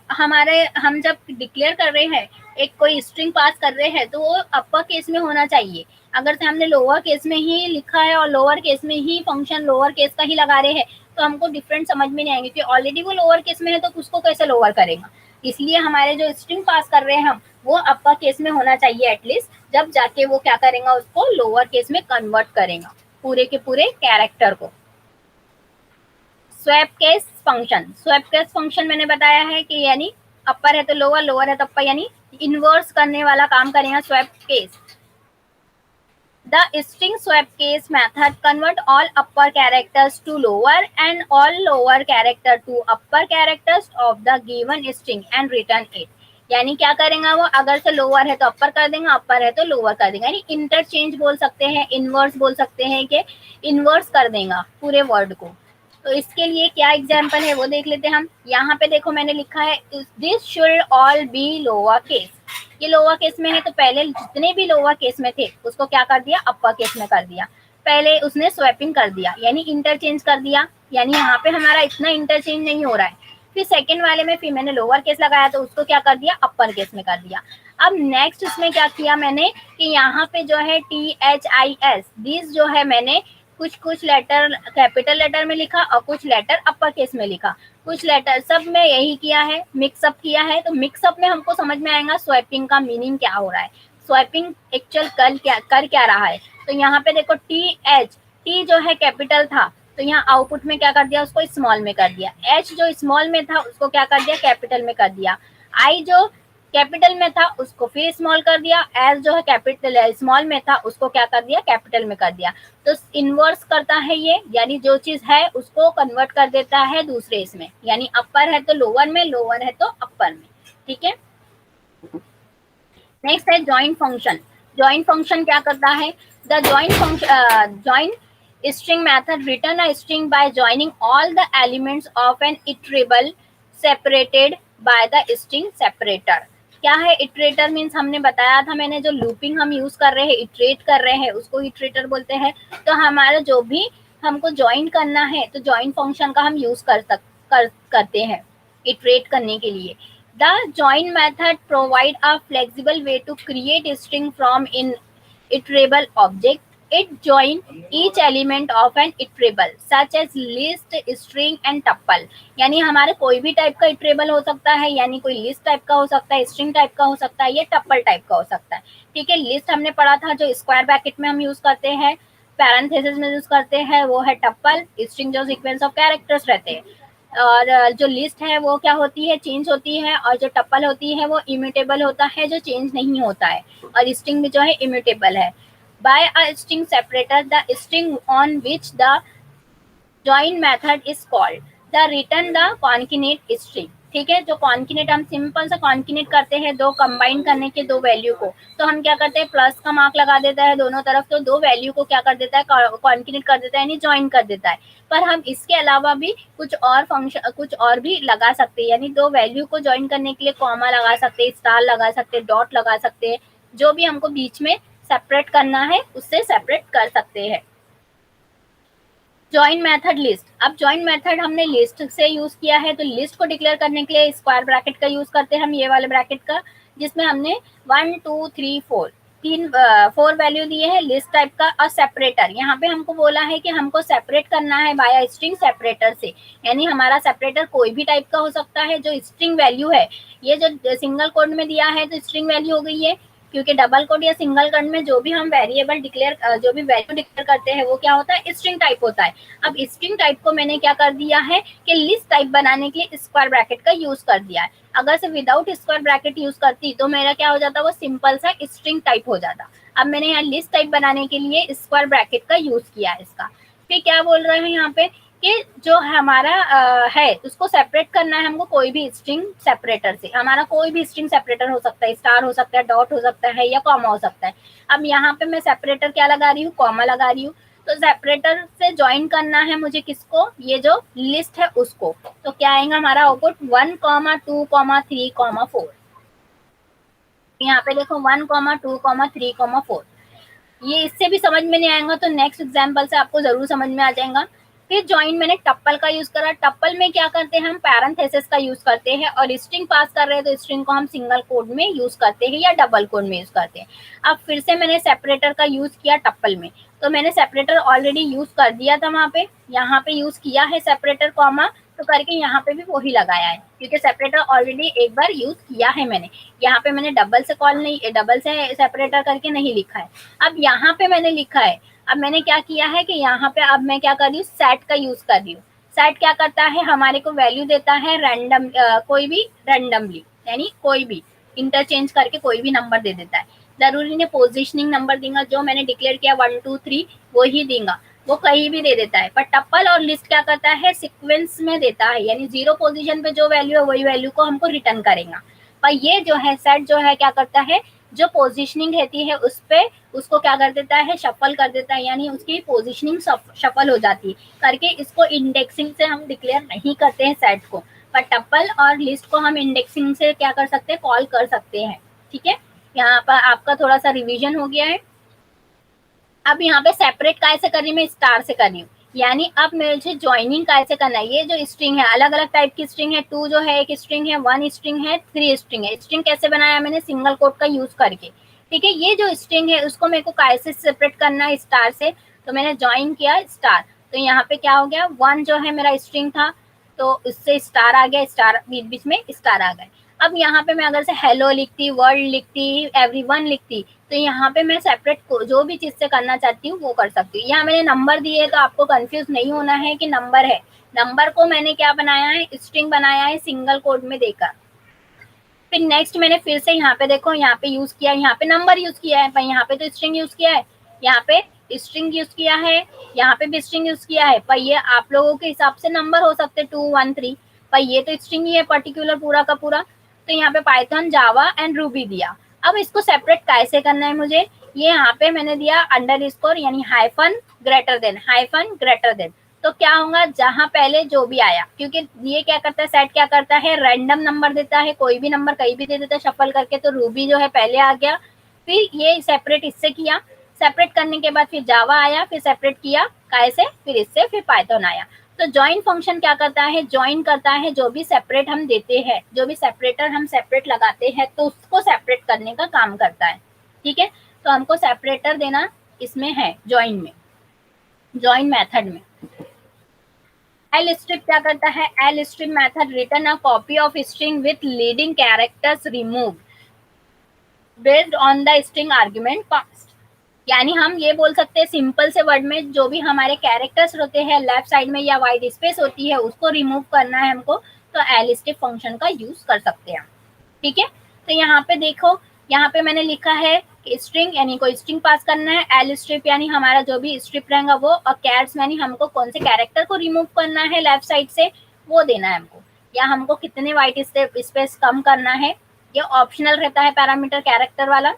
हम जब डिक्लेयर कर रहे हैं, एक कोई स्ट्रिंग पास कर रहे हैं, तो वो अपर केस में होना चाहिए। अगर से हमने लोअर केस में ही लिखा है और लोअर केस में ही फंक्शन लोअर केस का ही लगा रहे हैं तो हमको डिफरेंट समझ में नहीं आएंगे, क्योंकि ऑलरेडी वो लोअर केस में है तो उसको कैसे लोअर करेगा। इसलिए हमारे जो स्ट्रिंग पास कर रहे हैं हम, वो अपर केस में होना चाहिए एटलीस्ट, जब जाके वो क्या करेगा, उसको लोअर केस में कन्वर्ट करेगा पूरे के पूरे कैरेक्टर को। Swap case function, swap case function मैंने बताया है कि यानी अपर है तो लोअर, लोअर है तो अपर, यानी इनवर्स करने वाला काम करेगा swap case. The string swap case method convert all upper characters to lower and all lower character to upper characters of the given string and return it। यानी क्या करेगा वो, अगर से लोअर है तो अपर कर देगा, अपर है तो लोअर कर देगा, यानी इंटरचेंज बोल सकते हैं, इनवर्स बोल सकते हैं कि इनवर्स कर देगा पूरे वर्ड को। तो इसके लिए क्या एग्जाम्पल है वो देख लेते हैं हम। यहाँ पे देखो मैंने लिखा है this should all be lower case, ये लोअर केस में है तो पहले जितने भी लोअर केस में थे उसको क्या कर दिया, अपर केस में कर दिया। पहले उसने स्वैपिंग कर दिया यानी इंटरचेंज कर दिया, यानी यहाँ पे हमारा इतना इंटरचेंज नहीं हो रहा है। फिर सेकंड वाले में फिर मैंने लोअर केस लगाया तो उसको क्या कर दिया, अपर केस में कर दिया। अब नेक्स्ट उसमें क्या किया मैंने कि यहाँ पे जो है THIS दिस जो है मैंने कुछ लेटर कैपिटल लेटर में लिखा और कुछ लेटर अपर केस में लिखा, कुछ लेटर सब में यही किया है, मिक्सअप किया है। तो मिक्सअप में हमको समझ में आएगा स्वैपिंग का मीनिंग क्या हो रहा है, स्वैपिंग एक्चुअल कर क्या रहा है। तो यहाँ पे देखो T जो है कैपिटल था तो यहाँ आउटपुट में क्या कर दिया, उसको स्मॉल में कर दिया। H जो स्मॉल में था उसको क्या कर दिया, कैपिटल में कर दिया। I जो कैपिटल में था उसको फिर स्मॉल कर दिया। S जो है कैपिटल स्मॉल में था उसको क्या कर दिया, कैपिटल में कर दिया। तो इनवर्स करता है ये, यानी जो चीज है उसको कन्वर्ट कर देता है दूसरे इसमें, यानी अपर है तो लोअर में, लोअर है तो अपर में। ठीक है, नेक्स्ट है जॉइन फंक्शन। जॉइन फंक्शन क्या करता है, the join function join string method return a string by joining all the elements of an iterable separated by the string separator। क्या है इटरेटर, मीन्स हमने बताया था, मैंने जो लूपिंग हम यूज कर रहे हैं, इटरेट कर रहे हैं, उसको इटरेटर बोलते हैं। तो हमारा जो भी हमको ज्वाइन करना है तो ज्वाइन फंक्शन का हम यूज करते हैं इटरेट करने के लिए। The join method provide a flexible way to create a string from an iterable object. It join each element of an iterable such as list, string and tuple। यानी हमारे कोई भी टाइप का इटरेबल हो सकता है, यानी कोई लिस्ट टाइप का हो सकता है, स्ट्रिंग टाइप का हो सकता है, या टप्पल टाइप का हो सकता है। ठीक है, लिस्ट हमने पढ़ा था जो स्क्वायर ब्रैकेट में हम यूज करते हैं, पैरेंथेसिस में यूज करते हैं वो है टप्पल। स्ट्रिंग जो सीक्वेंस ऑफ कैरेक्टर्स रहते हैं, और जो लिस्ट है वो क्या होती है, चेंज होती है, और जो टप्पल होती है वो इम्यूटेबल होता है, जो चेंज नहीं होता है, और स्ट्रिंग भी जो है इम्यूटेबल है। By a string separator the string on which the join method is called the return the concatenate string. ठीक है, जो कॉन्किनेट, हम सिंपल सा कॉन्किनेट करते हैं दो कंबाइन करने के दो वैल्यू को, तो हम क्या करते हैं, प्लस का मार्क लगा देता है दोनों तरफ, तो दो वैल्यू को क्या कर देता है, कॉन्किनेट कर देता है, यानी ज्वाइन कर देता है। पर हम इसके अलावा भी कुछ और फंक्शन, कुछ और भी लगा सकते हैं, यानी दो वैल्यू को ज्वाइन करने के लिए कॉमा लगा सकते हैं, स्टार लगा सकते हैं, डॉट लगा सकते हैं, जो भी हमको बीच में सेपरेट करना है उससे सेपरेट कर सकते हैं। Join method list. अब जॉइन मेथड हमने लिस्ट से यूज किया है, तो लिस्ट को डिक्लेयर करने के लिए स्क्वायर ब्रैकेट का यूज करते हैं हम, ये वाले ब्रैकेट का, जिसमें हमने 1 2 3 4 4 वैल्यू दिए हैं लिस्ट टाइप का। और सेपरेटर, यहाँ पे हमको बोला है कि हमको सेपरेट करना है बाय स्ट्रिंग सेपरेटर से, यानी हमारा सेपरेटर कोई भी टाइप का हो सकता है। जो स्ट्रिंग वैल्यू है, ये जो सिंगल कोड में दिया है तो स्ट्रिंग वैल्यू हो गई है, क्योंकि डबल कोड या सिंगल कोड में जो भी हम वेरिएबल डिक्लेयर, जो भी वैल्यू डिक्लेयर करते हैं वो क्या होता है, स्ट्रिंग टाइप होता है। अब स्ट्रिंग टाइप को मैंने क्या कर दिया है कि लिस्ट टाइप बनाने के लिए स्क्वायर ब्रैकेट का यूज कर दिया है। अगर से विदाउट स्क्वायर ब्रैकेट यूज करती तो मेरा क्या हो जाता, वो सिंपल सा स्ट्रिंग टाइप हो जाता। अब मैंने यहाँ लिस्ट टाइप बनाने के लिए स्क्वायर ब्रैकेट का यूज किया है इसका। फिर क्या बोल रहे हैं यहाँ पे कि जो हमारा है उसको सेपरेट करना है हमको कोई भी स्ट्रिंग सेपरेटर से। हमारा कोई भी स्ट्रिंग सेपरेटर हो सकता है, स्टार हो सकता है, डॉट हो सकता है, या कॉमा हो सकता है। अब यहाँ पे मैं सेपरेटर क्या लगा रही हूँ, कॉमा लगा रही हूँ। तो सेपरेटर से ज्वाइन करना है मुझे किसको, ये जो लिस्ट है उसको। तो क्या आएगा हमारा आउटपुट 1 2 3 4। यहाँ पे देखो 1 2 3 4। ये इससे भी समझ में नहीं आएगा तो नेक्स्ट एग्जाम्पल से आपको जरूर समझ में आ जाएगा। फिर ज्वाइन मैंने टप्पल का यूज करा। टप्पल में क्या करते हैं, हम पैरेंथेसिस का यूज करते हैं, और स्ट्रिंग पास कर रहे हैं तो स्ट्रिंग को हम सिंगल कोड में यूज करते हैं या डबल कोड में यूज करते हैं। अब फिर से मैंने सेपरेटर का यूज किया टप्पल में, तो मैंने सेपरेटर ऑलरेडी यूज कर दिया था वहां पे, यहाँ पे यूज किया है सेपरेटर कॉमा, तो करके यहाँ पे भी वही लगाया है, क्योंकि सेपरेटर ऑलरेडी एक बार यूज किया है मैंने। यहाँ पे मैंने डबल से कॉल नहीं, डबल से सेपरेटर करके नहीं लिखा है। अब यहाँ पे मैंने लिखा है, अब मैंने क्या किया है कि यहाँ पे अब मैं क्या कर रही हूँ, सेट का यूज कर रही हूँ। सेट क्या करता है, हमारे को वैल्यू देता है रैंडम, कोई भी रैंडमली, यानी कोई भी इंटरचेंज करके कोई भी नंबर दे देता है। जरूरी नहीं पोजिशनिंग नंबर देगा, जो मैंने डिक्लेयर किया 1 2 3 वो ही देगा, वो कहीं भी दे देता है। पर टप्पल और लिस्ट क्या करता है, सीक्वेंस में देता है, यानी 0 पोजीशन पे जो वैल्यू है वही वैल्यू को हमको रिटर्न करेगा। पर ये जो है सेट जो है क्या करता है, जो पोजीशनिंग रहती है उस पे उसको क्या कर देता है, शफल कर देता है, यानी उसकी पोजीशनिंग शफल हो जाती है करके। इसको इंडेक्सिंग से हम डिक्लेयर नहीं करते हैं सेट को, पर टप्पल और लिस्ट को हम इंडेक्सिंग से क्या कर सकते हैं, कॉल कर सकते हैं। ठीक है, यहाँ पर आपका थोड़ा सा रिविजन हो गया है। अब यहाँ पे सेपरेट कैसे कर रही हूँ मैं, स्टार से कर रही हूँ, यानी अब मुझे ज्वाइनिंग कैसे करना है। ये जो स्ट्रिंग है अलग अलग टाइप की स्ट्रिंग है, 2 जो है एक स्ट्रिंग है, 1 स्ट्रिंग है, 3 स्ट्रिंग है। स्ट्रिंग कैसे बनाया मैंने, सिंगल कोट का यूज करके। ठीक है, ये जो स्ट्रिंग है उसको मेरे को कैसे सेपरेट करना है, स्टार से। तो मैंने ज्वाइन किया स्टार, तो यहाँ पे क्या हो गया, 1 जो है मेरा स्ट्रिंग था तो उससे स्टार आ गया, स्टार बीच बीच में स्टार आ गए। अब यहाँ पे मैं अगर से हेलो लिखती, वर्ल्ड लिखती, एवरीवन लिखती, तो यहाँ पे मैं सेपरेट जो भी चीज से करना चाहती हूँ वो कर सकती हूँ। यहाँ मैंने नंबर दिए तो आपको कंफ्यूज नहीं होना है कि नंबर है। नंबर को मैंने क्या बनाया है, स्ट्रिंग बनाया है सिंगल कोड में देकर। फिर नेक्स्ट मैंने फिर से यहाँ पे देखो, यहाँ पे यूज किया, यहाँ पे नंबर यूज किया है, पर यहाँ पे तो स्ट्रिंग यूज किया है, यहाँ पे स्ट्रिंग यूज किया है, यहाँ पे भी स्ट्रिंग यूज किया है, पर ये आप लोगों के हिसाब से नंबर हो सकते 2 1 3, पर ये तो स्ट्रिंग ही है पर्टिकुलर पूरा का पूरा। तो यहाँ पे पाइथन, जावा एंड रूबी दिया। अब इसको सेपरेट कैसे करना है मुझे, ये यहाँ पे मैंने दिया अंडरस्कोर यानी हाइफन ग्रेटर देन। तो क्या होगा, जहां पहले जो भी आया, क्योंकि ये क्या करता है, सेट क्या करता है, रैंडम नंबर देता है, कोई भी नंबर कहीं भी दे देता है शफल करके। तो रूबी जो है पहले आ गया, फिर ये सेपरेट इससे किया, सेपरेट करने के बाद फिर जावा आया, फिर सेपरेट किया कैसे, फिर इससे, फिर पाइथन आया। तो ज्वाइन फंक्शन क्या करता है, ज्वाइन करता है जो भी सेपरेट हम देते हैं, जो भी सेपरेटर हम सेपरेट लगाते हैं, तो उसको सेपरेट करने का काम करता है। ठीक है, तो हमको सेपरेटर देना इसमें है ज्वाइन में, ज्वाइन मेथड में। एल स्ट्रिप क्या करता है, L strip method return a copy of string with leading characters remove based on the string argument past. यानी हम ये बोल सकते हैं सिंपल से वर्ड में, जो भी हमारे कैरेक्टर्स होते हैं लेफ्ट साइड में या वाइट स्पेस होती है उसको रिमूव करना है हमको, तो एल स्ट्रिप फंक्शन का यूज कर सकते हैं। ठीक है, तो यहाँ पे देखो, यहाँ पे मैंने लिखा है स्ट्रिंग यानी कोई स्ट्रिंग पास करना है, एल स्ट्रिप यानी हमारा जो भी स्ट्रिप रहेगा वो, और कैर्स यानी हमको कौन से कैरेक्टर को रिमूव करना है लेफ्ट साइड से वो देना है हमको, या हमको कितने वाइट स्पेस कम करना है। ये ऑप्शनल रहता है पैरामीटर कैरेक्टर वाला,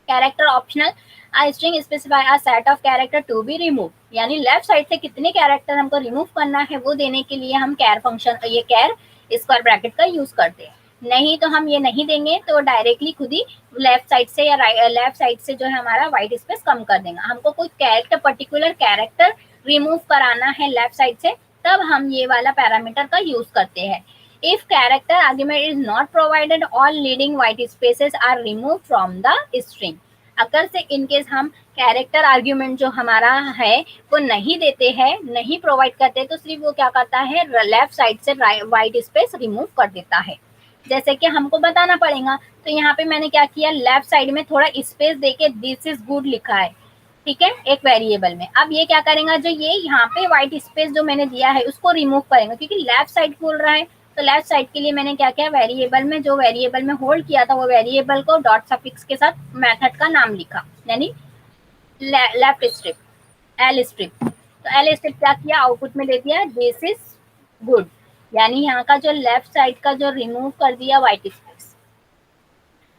character optional. A string specify a set of character to be remove, यानी लेफ्ट साइड से कितने कैरेक्टर हमको रिमूव करना है वो देने के लिए हम कैर फंक्शन, ये कैर स्क्वायर ब्रैकेट का यूज करते हैं। नहीं तो हम ये नहीं देंगे तो डायरेक्टली खुद ही लेफ्ट साइड से या लेफ्ट साइड से जो है हमारा व्हाइट स्पेस कम कर देगा। हमको कोई कैरेक्टर, पर्टिकुलर कैरेक्टर रिमूव कराना है लेफ्ट साइड से, तब हम ये वाला पैरामीटर का यूज करते हैं। If character argument is not provided, all leading white spaces are removed from the string. अगर से इनकेस हम कैरेक्टर आर्ग्यूमेंट जो हमारा है वो नहीं देते हैं, नहीं प्रोवाइड करते, तो सिर्फ वो क्या करता है, लेफ्ट साइड से वाइट स्पेस रिमूव कर देता है। जैसे कि हमको बताना पड़ेगा, तो यहाँ पे मैंने क्या किया, लेफ्ट साइड में थोड़ा स्पेस देके दिस इज गुड लिखा है। ठीक है, एक वेरिएबल में। अब ये क्या करेगा, जो ये यहाँ पे व्हाइट स्पेस जो मैंने दिया है उसको रिमूव करेंगे, क्योंकि लेफ्ट साइड बोल रहा है। तो लेफ्ट साइड के लिए मैंने क्या किया, वेरिएबल में जो वेरिएबल में होल्ड किया था वो वेरिएबल को डॉट सफिक्स के साथ मेथड का नाम लिखा, यानी लेफ्ट स्ट्रिप, एल स्ट्रिप। तो एल स्ट्रिप क्या किया, आउटपुट में दे दिया दिस इज गुड, यानी यहाँ का जो लेफ्ट साइड का जो रिमूव कर दिया व्हाइट स्पेस।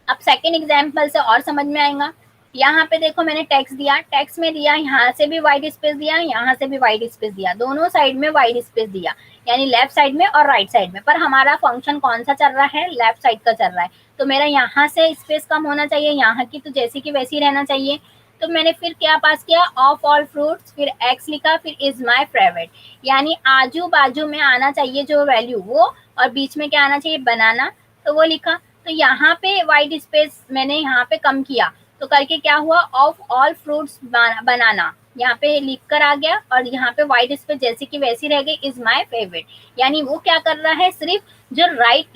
अब सेकेंड एग्जाम्पल से और समझ में आएगा। यहाँ पे देखो मैंने टेक्स्ट दिया, टेक्स्ट में दिया यहाँ से भी व्हाइट स्पेस दिया, यहाँ से भी व्हाइट स्पेस दिया, दोनों साइड में व्हाइट स्पेस दिया, यानी लेफ्ट साइड में और राइट साइड में। पर हमारा फंक्शन कौन सा चल रहा है, लेफ्ट साइड का चल रहा है, तो मेरा यहाँ से स्पेस कम होना चाहिए, यहाँ की तो जैसी की वैसी रहना चाहिए। तो मैंने फिर क्या पास किया, ऑफ ऑल फ्रूट्स, फिर एक्स लिखा, फिर इज माई फेवरेट, यानी आजू बाजू में आना चाहिए जो वैल्यू वो, और बीच में क्या आना चाहिए, बनाना, तो वो लिखा। तो यहाँ पे व्हाइट स्पेस मैंने यहाँ पे कम किया, तो करके क्या हुआ, ऑफ ऑल फ्रूट्स बनाना यहाँ पे लिख कर आ गया, और यहाँ पे व्हाइट स्पेस जैसी की वैसी रह गई, इज माई फेवरेट। यानी वो क्या कर रहा है, सिर्फ जो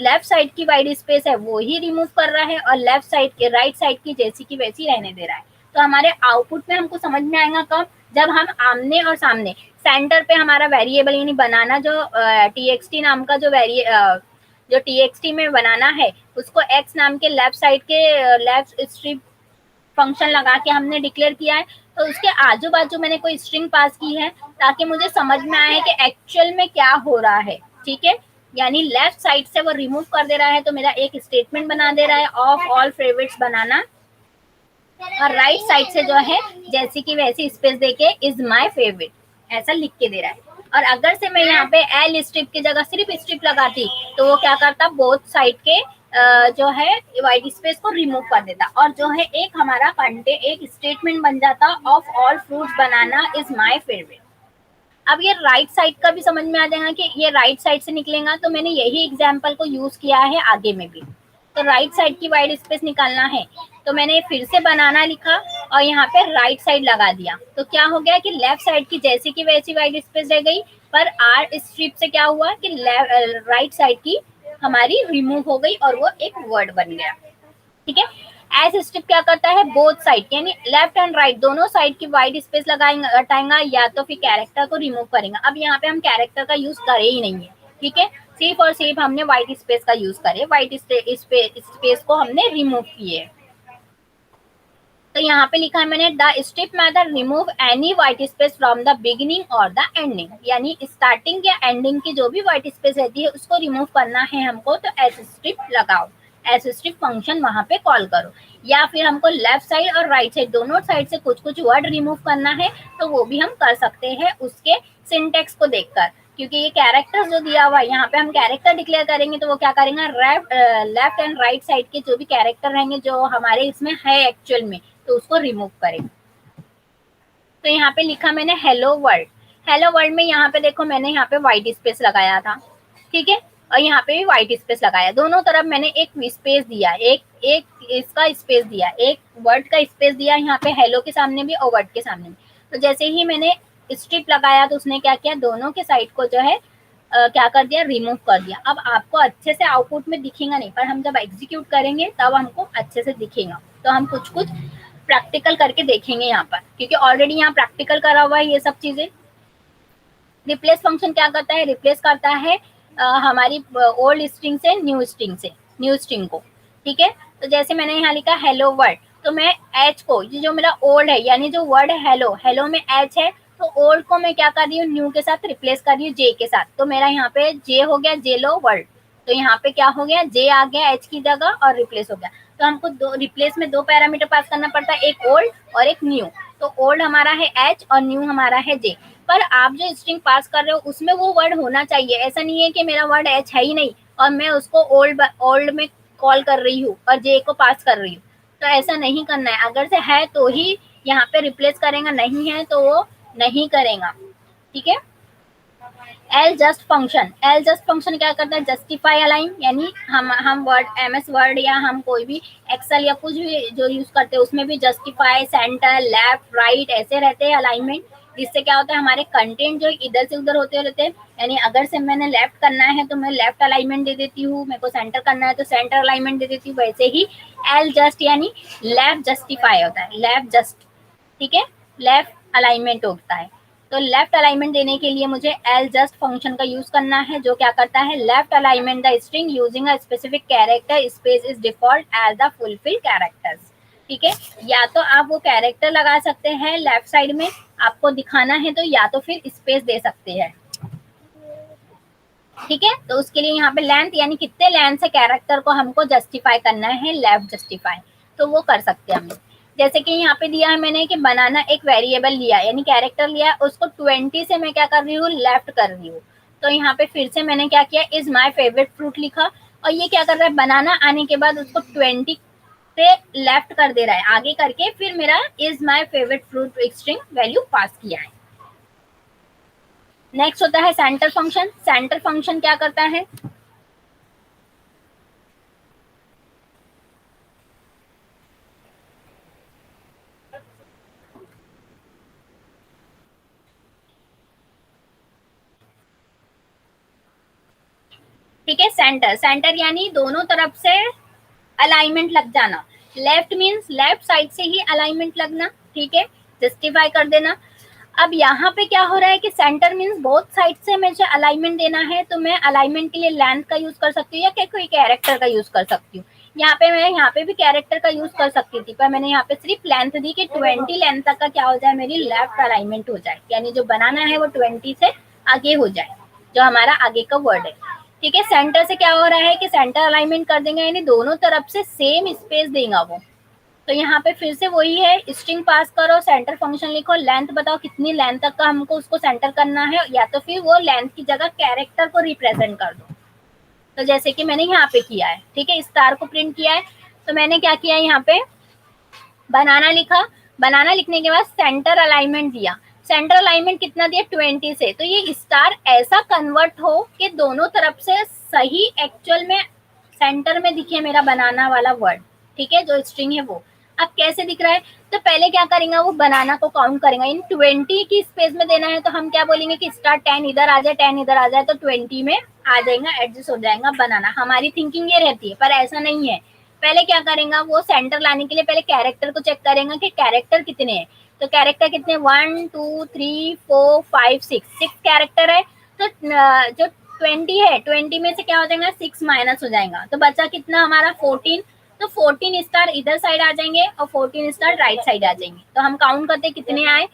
लेफ्ट साइड की व्हाइट स्पेस है वो ही रिमूव कर रहा है, और लेफ्ट साइड के राइट साइड की जैसी की वैसी रहने दे रहा है। तो हमारे आउटपुट में हमको समझ में आएगा कब, जब हम आमने और सामने, सेंटर पे हमारा वेरिएबल यानी बनाना जो txt नाम का जो txt में बनाना है उसको x नाम के लेफ्ट साइड के लेफ्ट स्ट्रिप फंक्शन लगा के हमने डिक्लेयर किया है, तो उसके आजू बाजू मैंने कोई स्ट्रिंग पास की है ताकि मुझे समझ में आए कि एक्चुअल में क्या हो रहा है। ठीक है, यानी लेफ्ट साइड से वो रिमूव कर दे रहा है, तो मेरा एक स्टेटमेंट बना दे रहा है, ऑफ ऑल फेवरेट्स बनाना, और राइट साइड से जो है जैसी की वैसी स्पेस देके इज माय फेवरेट ऐसा लिख के दे रहा है। और अगर से मैं यहाँ पे एल स्ट्रिप की जगह सिर्फ स्ट्रिप लगाती तो वो क्या करता, बोथ साइड के जो है व्हाइट स्पेस को रिमूव कर देता, और जो है एक हमारा एक स्टेटमेंट बन जाता, of all fruits banana is my favourite. अब ये राइट साइड का भी समझ में आ जाएगा कि ये राइट साइड से निकलेगा, तो मैंने यही एग्जाम्पल को यूज किया है आगे में भी। तो राइट साइड की व्हाइट स्पेस निकालना है, तो मैंने फिर से बनाना लिखा और यहाँ पे राइट साइड लगा दिया, तो क्या हो गया कि लेफ्ट साइड की जैसी की वैसी व्हाइट स्पेस रह गई, पर आर स्ट्रिप से क्या हुआ कि राइट साइड की हमारी रिमूव हो गई और वो एक वर्ड बन गया। ठीक है, एज स्ट्रिप क्या करता है, बोथ साइड यानी लेफ्ट एंड राइट दोनों साइड की वाइट स्पेस लगाएंगे, हटाएंगा या तो फिर कैरेक्टर को रिमूव करेंगे। अब यहाँ पे हम कैरेक्टर का यूज करे ही नहीं है, ठीक है, सिर्फ और सिर्फ हमने व्हाइट स्पेस का यूज करे, व्हाइट स्पेस को हमने रिमूव किए। तो यहाँ पे लिखा है मैंने, the strip method remove any white space from the beginning और द एंडिंग, यानी स्टार्टिंग या एंडिंग की जो भी व्हाइट स्पेस रहती है उसको रिमूव करना है हमको, तो एस स्ट्रिप लगाओ, एस स्ट्रिप फंक्शन वहां पे कॉल करो। या फिर हमको लेफ्ट साइड और राइट साइड दोनों साइड से कुछ कुछ वर्ड रिमूव करना है तो वो भी हम कर सकते हैं उसके सिंटेक्स को देखकर, क्योंकि ये कैरेक्टर जो दिया हुआ है यहाँ पे हम कैरेक्टर डिक्लेयर करेंगे तो वो क्या करेंगे, लेफ्ट एंड राइट साइड के जो भी कैरेक्टर रहेंगे जो हमारे इसमें है एक्चुअल में तो उसको रिमूव करेंगे। तो यहाँ पे लिखा मैंने हेलो वर्ल्ड, हेलो वर्ल्ड में यहाँ पे देखो मैंने यहाँ पे व्हाइट स्पेस लगाया था, ठीक है, और यहाँ पे भी व्हाइट स्पेस लगाया, दोनों तरफ मैंने एक स्पेस दिया, एक एक इसका स्पेस दिया, एक वर्ड का स्पेस दिया यहाँ पे हेलो के सामने भी और वर्ड के सामने भी। तो जैसे ही मैंने स्ट्रिप लगाया तो उसने क्या किया, दोनों के साइड को जो है क्या कर दिया, रिमूव कर दिया। अब आपको अच्छे से आउटपुट में दिखेगा नहीं, पर हम जब एग्जीक्यूट करेंगे तब हमको अच्छे से दिखेगा। तो हम कुछ कुछ प्रैक्टिकल करके देखेंगे यहाँ पर, क्योंकि ऑलरेडी यहाँ प्रैक्टिकल करा हुआ है ये सब चीजें। रिप्लेस फंक्शन क्या करता है, रिप्लेस करता है हमारी ओल्ड स्ट्रिंग से न्यू स्ट्रिंग को, ठीक है। तो जैसे मैंने यहाँ लिखा हेलो वर्ड, तो मैं एच को, ये जो मेरा ओल्ड है यानी जो वर्ड है हेलो, हेलो में एच है, तो ओल्ड को मैं क्या कर रही हूँ, न्यू के साथ रिप्लेस कर रही हूँ जे के साथ, तो मेरा यहाँ पे जे हो गया, जे लो वर्ड, तो यहाँ पे क्या हो गया, जे आ गया एच की जगह और रिप्लेस हो गया। तो हमको दो रिप्लेस में दो पैरामीटर पास करना पड़ता है, एक ओल्ड और एक न्यू। तो ओल्ड हमारा है एच और न्यू हमारा है जे, पर आप जो स्ट्रिंग पास कर रहे हो उसमें वो वर्ड होना चाहिए, ऐसा नहीं है कि मेरा वर्ड एच है ही नहीं और मैं उसको ओल्ड में कॉल कर रही हूँ और जे को पास कर रही हूँ, तो ऐसा नहीं करना है। अगर से है तो ही यहाँ पे रिप्लेस करेगा, नहीं है तो वो नहीं करेगा, ठीक है। एल जस्ट फंक्शन क्या करता है, जस्टिफाई अलाइन, यानी हम वर्ड एमएस वर्ड या हम कोई भी एक्सेल या कुछ भी जो यूज करते हैं उसमें भी जस्टिफाई, सेंटर, लेफ्ट, राइट ऐसे रहते हैं अलाइनमेंट, जिससे क्या होता है हमारे कंटेंट जो इधर से उधर होते रहते हैं। यानी अगर से मैंने लेफ्ट करना है तो मैं लेफ्ट अलाइनमेंट दे देती हूँ, मेरे को सेंटर करना है तो सेंटर अलाइनमेंट दे देती हूँ, वैसे ही एल जस्ट यानी लेफ्ट जस्टिफाई होता है, लेफ्ट जस्ट, ठीक है, लेफ्ट अलाइनमेंट होता है। तो लेफ्ट अलाइनमेंट देने के लिए मुझे एल जस्ट फंक्शन का यूज करना है, जो क्या करता है, left alignment the string using a specific character space is default as the fulfil characters, ठीक है। या तो आप वो कैरेक्टर लगा सकते हैं लेफ्ट साइड में, आपको दिखाना है तो, या तो फिर स्पेस दे सकते हैं, ठीक है। तो उसके लिए यहाँ पे लेंथ यानी कितने लेंथ से कैरेक्टर को हमको जस्टिफाई करना है, लेफ्ट जस्टिफाई, तो वो कर सकते हैं हम। जैसे कि यहाँ पे दिया है मैंने कि बनाना एक वेरिएबल लिया यानी कैरेक्टर लिया, उसको 20 से मैं क्या कर रही हूँ, लेफ्ट कर रही हूँ। तो यहाँ पे फिर से मैंने क्या किया, इज माई फेवरेट फ्रूट लिखा, और ये क्या कर रहा है, बनाना आने के बाद उसको 20 से लेफ्ट कर दे रहा है, आगे करके फिर मेरा is my favourite fruit string value pass किया है। नेक्स्ट होता है सेंटर फंक्शन। सेंटर फंक्शन क्या करता है, ठीक है, सेंटर यानी दोनों तरफ से अलाइनमेंट लग जाना, लेफ्ट मीन्स लेफ्ट साइड से ही अलाइनमेंट लगना, ठीक है, जस्टिफाई कर देना। अब यहाँ पे क्या हो रहा है कि सेंटर मीन्स बोथ साइड से मुझे अलाइनमेंट देना है, तो मैं अलाइनमेंट के लिए लेंथ का यूज कर सकती हूँ या कोई कैरेक्टर का यूज कर सकती हूँ। यहाँ पे मैं यहाँ पे भी कैरेक्टर का यूज कर सकती थी, पर मैंने यहाँ पे सिर्फ लेंथ दी कि 20 लेंथ तक का क्या हो जाए, मेरी लेफ्ट अलाइनमेंट हो जाए, यानी जो बनाना है वो 20 से आगे हो जाए, जो हमारा आगे का वर्ड है, ठीक है। सेंटर से क्या हो रहा है कि सेंटर अलाइनमेंट कर देंगे, यानी दोनों तरफ से सेम स्पेस देगा वो। तो यहाँ पे फिर से वही है, स्ट्रिंग पास करो, सेंटर फंक्शन लिखो, लेंथ बताओ कितनी लेंथ तक का हमको उसको सेंटर करना है, या तो फिर वो लेंथ की जगह कैरेक्टर को रिप्रेजेंट कर दो। तो जैसे कि मैंने यहाँ पे किया है, ठीक है, स्टार को प्रिंट किया है, तो मैंने क्या किया यहाँ पे बनाना लिखा, बनाना लिखने के बाद सेंटर अलाइनमेंट दिया, सेंटर अलाइनमेंट कितना दिया, 20 से। तो ये स्टार ऐसा कन्वर्ट हो कि दोनों तरफ से सही एक्चुअल में सेंटर में दिखे मेरा बनाना वाला वर्ड, ठीक है, जो स्ट्रिंग है वो। अब कैसे दिख रहा है, तो पहले क्या करेंगे, वो बनाना को काउंट करेंगे, इन 20 की स्पेस में देना है तो हम क्या बोलेंगे कि स्टार 10 इधर आ जाए, 10 इधर आ जाए, तो 20 में आ जाएगा, एडजस्ट हो जाएगा बनाना। हमारी थिंकिंग ये रहती है, पर ऐसा नहीं है। पहले क्या करेगा वो, सेंटर लाने के लिए पहले कैरेक्टर को चेक करेगा कि कैरेक्टर कितने हैं। तो कैरेक्टर कितने, 1 2 3 4 5 6 कैरेक्टर है। तो जो 20 है, 20 में से क्या हो जाएगा, 6 माइनस हो जाएगा, तो बचा कितना हमारा 14। तो 14 स्टार इधर साइड आ जाएंगे और 14 स्टार राइट साइड आ जाएंगे। तो हम काउंट करते कितने आए,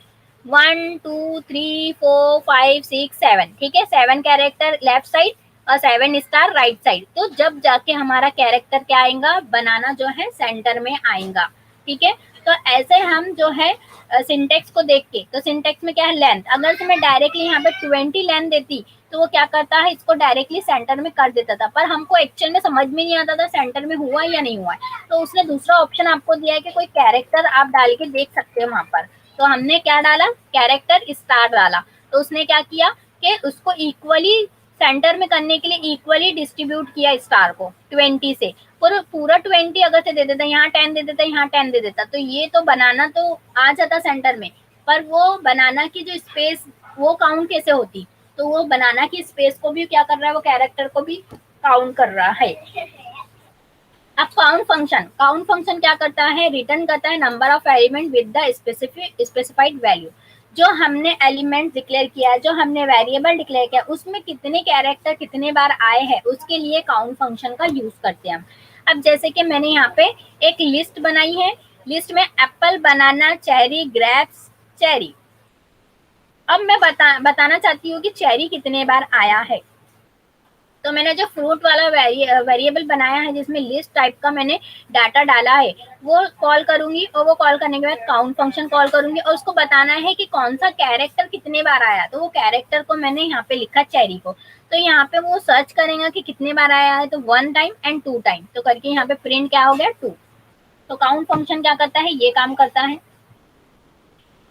1 2 3 4 5 6 7, ठीक है, 7 कैरेक्टर लेफ्ट साइड और 7 स्टार राइट साइड। तो जब जाके हमारा कैरेक्टर क्या आएगा, बनाना जो है सेंटर में आएगा, ठीक है। तो ऐसे हम जो है सिंटेक्स को देख के, तो सिंटेक्स में क्या है, लेंथ। अगर मैं डायरेक्टली यहाँ पे 20 लेंथ देती तो वो क्या करता है, इसको डायरेक्टली सेंटर में कर देता था, पर हमको एक्चुअल में समझ में नहीं आता था सेंटर में हुआ या नहीं हुआ है। तो उसने दूसरा ऑप्शन आपको दिया है कि कोई कैरेक्टर आप डाल के देख सकते हो वहां पर। तो हमने क्या डाला, कैरेक्टर स्टार डाला। तो उसने क्या किया कि उसको इक्वली सेंटर में करने के लिए इक्वली डिस्ट्रीब्यूट किया स्टार को 20 से। पर पूरा 20 अगर से दे देता, यहाँ 10 दे देता, यहाँ 10 दे देता, तो ये तो बनाना तो आ जाता सेंटर में, पर वो बनाना की जो स्पेस वो काउंट कैसे होती। तो वो बनाना की स्पेस को भी क्या कर रहा है, वो कैरेक्टर को भी काउंट कर रहा है। अब काउंट फंक्शन क्या करता है, रिटर्न करता है number of element with the specified value. जो हमने एलिमेंट डिक्लेयर किया है, जो हमने वेरिएबल डिक्लेयर किया, उसमें कितने कैरेक्टर कितने बार आए हैं, उसके लिए काउंट फंक्शन का यूज करते हैं हम। अब जैसे कि मैंने यहाँ पे एक लिस्ट बनाई है, लिस्ट में एप्पल, बनाना, चेरी, ग्रेप्स, चेरी। अब मैं बताना चाहती हूँ कि चेरी कितने बार आया है। तो मैंने जो फ्रूट वाला वेरिएबल बनाया है, जिसमें लिस्ट टाइप का मैंने डाटा डाला है, वो कॉल करूंगी, और वो कॉल करने के बाद काउंट फंक्शन कॉल करूंगी, और उसको बताना है कि कौन सा कैरेक्टर कितने बार आया। तो वो कैरेक्टर को मैंने यहाँ पे लिखा चेरी को। तो यहाँ पे वो सर्च करेगा कि कितने बार आया है, तो 1 टाइम एंड 2 टाइम, तो करके यहाँ पे प्रिंट क्या हो गया, 2। तो काउंट फंक्शन क्या करता है, ये काम करता है।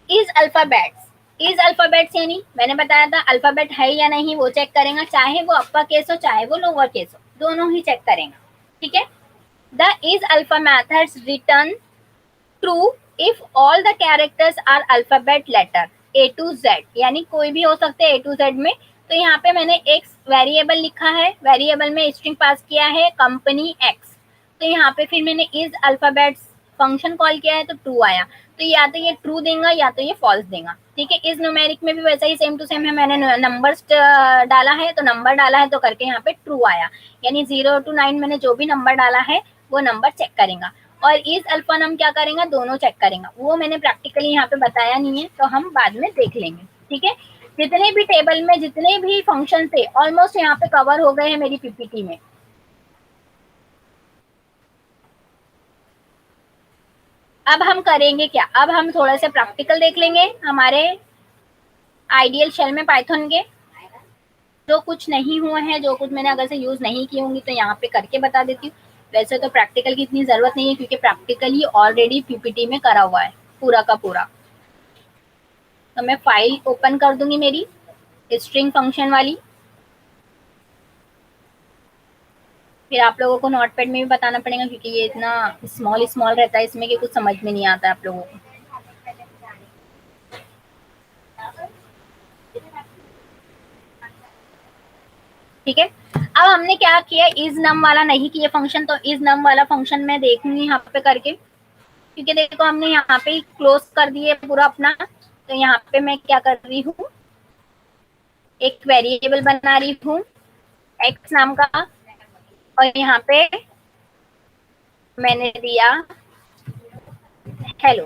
इज अल्फाबेट्स, इज अल्फाबेट्स यानी मैंने बताया था अल्फाबेट है या नहीं वो चेक करेगा, चाहे वो अपर केस हो चाहे वो लोअर केस हो, दोनों ही चेक करेगा, ठीक है। The is alpha methods return true if all the characters are alphabet letter A to Z, यानी कोई भी हो सकते हैं ए टू जेड में। तो यहाँ पे मैंने एक वेरिएबल लिखा है, वेरिएबल में स्ट्रिंग पास किया है कंपनी एक्स। तो यहाँ पे फिर मैंने इज अल्फाबेट्स फंक्शन कॉल किया है, तो ट्रू आया। तो या तो ये ट्रू देगा या तो ये फॉल्स देगा, ठीक है। इस न्यूमेरिक में भी वैसा ही सेम टू सेम है, मैंने नंबर्स डाला है, तो नंबर डाला है तो करके यहाँ पे ट्रू आया। यानी 0 to 9 मैंने जो भी नंबर डाला है वो नंबर चेक करेगा। और इज अल्फा नम क्या करेगा, दोनों चेक करेगा। वो मैंने प्रैक्टिकली यहाँ पे बताया नहीं है, तो हम बाद में देख लेंगे, ठीक है। जितने भी टेबल में जितने भी फंक्शन थे ऑलमोस्ट यहाँ पे कवर हो गए हैं मेरी पीपीटी में। अब हम करेंगे क्या, अब हम थोड़ा सा प्रैक्टिकल देख लेंगे हमारे आइडियल शेल में पाइथन के। जो कुछ नहीं हुआ है, जो कुछ मैंने अगर से यूज नहीं की होंगी तो यहाँ पे करके बता देती हूँ। वैसे तो प्रैक्टिकल की इतनी जरूरत नहीं है, क्योंकि प्रैक्टिकली ऑलरेडी पीपीटी में करा हुआ है पूरा का पूरा। तो मैं फाइल ओपन कर दूंगी मेरी स्ट्रिंग फंक्शन वाली। फिर आप लोगों को नोटपैड में भी बताना पड़ेगा, क्योंकि ये इतना स्मॉल स्मॉल रहता है इसमें कि कुछ समझ में नहीं आता है आप लोगों को। ठीक है। अब हमने क्या किया, इज नम वाला नहीं किया फंक्शन, तो इज नम वाला फंक्शन मैं देखूंगी यहाँ पे करके, क्योंकि देखो हमने यहाँ पे क्लोज कर दिए पूरा अपना। तो यहाँ पे मैं क्या कर रही हूँ, एक वेरिएबल बना रही हूँ एक्स नाम का, और यहाँ पे मैंने दिया हेलो,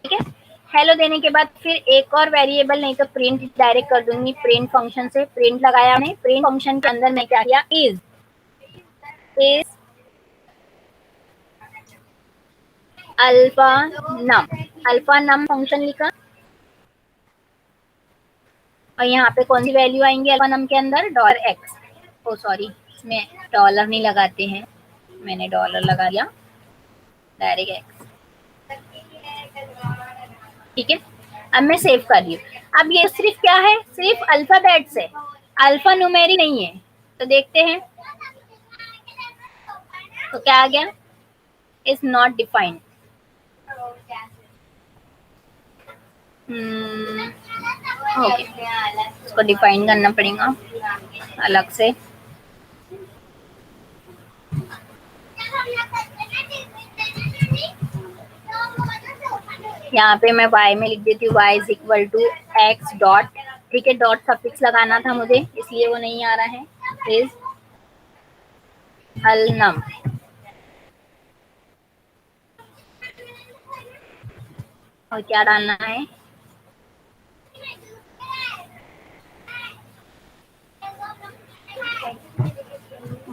ठीक है। हेलो देने के बाद फिर एक और वेरिएबल, नहीं तो प्रिंट डायरेक्ट कर दूंगी, प्रिंट फंक्शन से प्रिंट लगाया मैंने। प्रिंट फंक्शन के अंदर मैं क्या किया, is alpha num, alpha num function लिखा। और यहाँ पे कौन सी वैल्यू आएंगी अल्फा नम के अंदर, $x। ओ सॉरी, इसमें डॉलर नहीं लगाते हैं, मैंने डॉलर लगा दिया, डायरेक्ट एक्स, ठीक है। अब मैं सेव कर रही हूँ। अब ये सिर्फ क्या है, सिर्फ अल्फाबेट्स है, अल्फा न्यूमेरिक नहीं है। तो देखते हैं, तो क्या आ गया, इज नॉट डिफाइंड। ओके, इसको डिफाइन करना पड़ेगा अलग से। यहाँ पे मैं y में लिख देती हूँ y is equal to X dot, ठीक है, डॉट सफिक्स लगाना था मुझे इसलिए वो नहीं आ रहा है, इज अलनम, और क्या डालना है,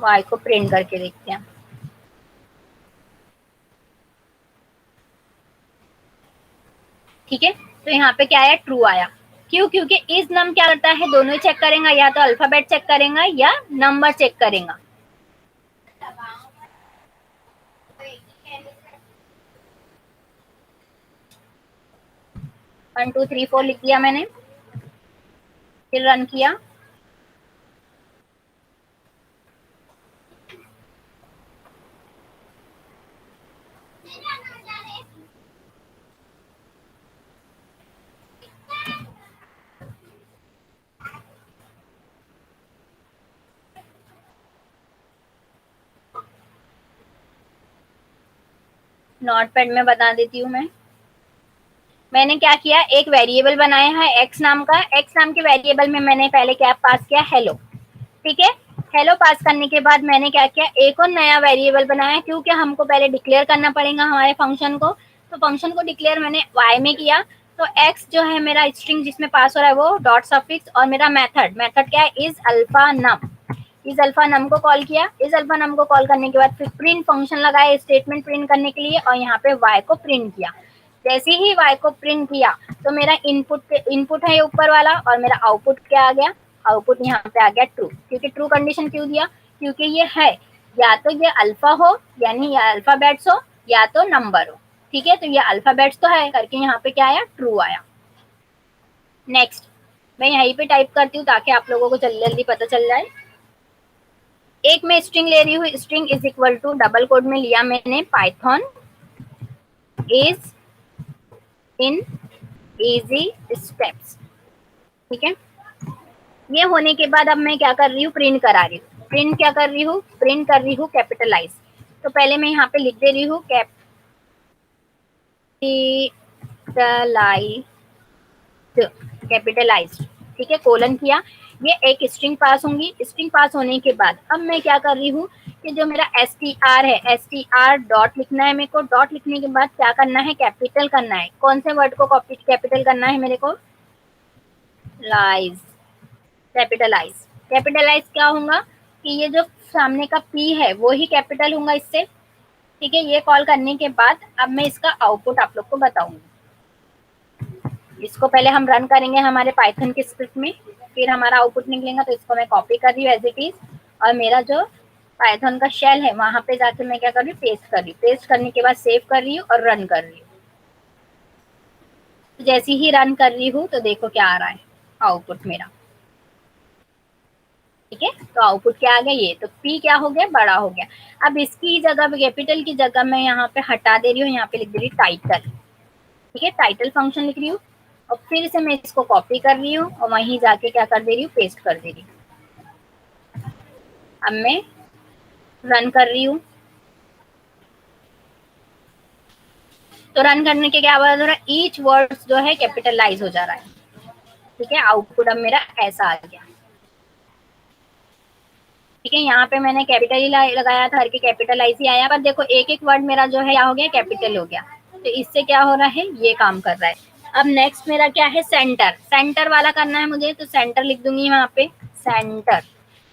y को प्रिंट करके देखते हैं। ठीक है, तो यहाँ पे क्या आया, ट्रू आया। क्यों? क्योंकि इस नम क्या करता है, दोनों ही चेक करेगा, या तो अल्फाबेट चेक करेगा या नंबर चेक करेगा। 1 2 3 4 लिख दिया मैंने, फिर रन किया, नोटपैड में बता देती हूँ मैं। मैंने क्या किया, एक वेरिएबल बनाया है एक्स नाम का, एक्स नाम के वेरिएबल में मैंने पहले क्या पास किया, हेलो, ठीक है। हेलो पास करने के बाद मैंने क्या किया, एक और नया वेरिएबल बनाया, क्योंकि हमको पहले डिक्लेयर करना पड़ेगा हमारे फंक्शन को, तो फंक्शन को डिक्लेयर मैंने वाई में किया। तो एक्स जो है मेरा स्ट्रिंग जिसमें पास हो रहा है वो डॉट सफिक्स, और मेरा मेथड मेथड क्या है, इज अल्फा नम, इस अल्फा नम को कॉल किया। इस अल्फा नम को कॉल करने के बाद फिर प्रिंट फंक्शन लगाया स्टेटमेंट प्रिंट करने के लिए, और यहाँ पे y को प्रिंट किया। जैसे ही y को प्रिंट किया तो मेरा इनपुट है ऊपर वाला, और मेरा आउटपुट क्या आ गया, आउटपुट यहाँ पे आ गया ट्रू। क्योंकि ट्रू कंडीशन क्यों दिया, क्योंकि ये है या तो ये अल्फा हो, यानी ये अल्फाबेट्स हो, या तो नंबर हो, ठीक है। तो ये अल्फाबेट्स तो है करके यहाँ पे क्या आया, ट्रू आया। नेक्स्ट मैं यहीं पे टाइप करती हूँ ताकि आप लोगों को जल्दी जल्दी पता चल जाए। एक मैं स्ट्रिंग ले रही हूँ, string is equal to double quote में लिया मैंने, Python is in easy steps, ठीक है। ये होने के बाद अब मैं क्या कर रही हूँ, प्रिंट करा रही हूँ। प्रिंट क्या कर रही हूँ, प्रिंट कर रही हूँ कैपिटलाइज। तो पहले मैं यहाँ पे लिख दे रही हूँ कैपिटलाइज, कैपिटलाइज, ठीक है, कोलन किया। ये एक स्ट्रिंग पास होंगी, स्ट्रिंग पास होने के बाद अब मैं क्या कर रही हूँ कि जो मेरा str है, str डॉट लिखना है मेरे को, डॉट लिखने के बाद क्या करना है, कैपिटल करना है। कौन से वर्ड को कॉपी कैपिटल करना है मेरे को, लाइज, कैपिटलाइज। कैपिटलाइज क्या होगा कि ये जो सामने का p है वो ही कैपिटल होगा इससे, ठीक है। ये कॉल करने के बाद अब मैं इसका आउटपुट आप लोग को बताऊंगी। इसको पहले हम रन करेंगे हमारे पाइथन के स्क्रिप्ट में, फिर हमारा आउटपुट निकलेगा। तो इसको मैं कॉपी कर रही हूँ एज इट इज, और मेरा जो पाइथन का शेल है वहां पे जाके मैं क्या कर रही हूँ, पेस्ट कर रही हूँ। पेस्ट करने के बाद सेव कर रही हूँ और रन कर रही हूँ। तो जैसे ही रन कर रही हूँ तो देखो क्या आ रहा है आउटपुट मेरा, ठीक है। तो आउटपुट क्या आ गया, ये तो p क्या हो गया, बड़ा हो गया। अब इसकी जगह कैपिटल की जगह मैं यहाँ पे हटा दे रही हूँ, यहाँ पे लिख दे रही हूँ टाइटल, ठीक है, टाइटल फंक्शन लिख रही हूँ। और फिर से मैं इसको कॉपी कर रही हूँ और वहीं जाके क्या कर दे रही हूँ, पेस्ट कर दे रही हूँ। अब मैं रन कर रही हूँ, तो रन करने के क्या हो रहा है, ईच वर्ड जो है कैपिटलाइज हो जा रहा है, ठीक है। आउटपुट अब मेरा ऐसा आ गया, ठीक है। यहाँ पे मैंने कैपिटल ही लगाया था, हर के कैपिटलाइज ही आया, पर देखो एक एक वर्ड मेरा जो है क्या हो गया, कैपिटल हो गया। तो इससे क्या हो रहा है, ये काम कर रहा है। अब नेक्स्ट मेरा क्या है, सेंटर, सेंटर वाला करना है मुझे, तो सेंटर लिख दूंगी वहां पे, सेंटर।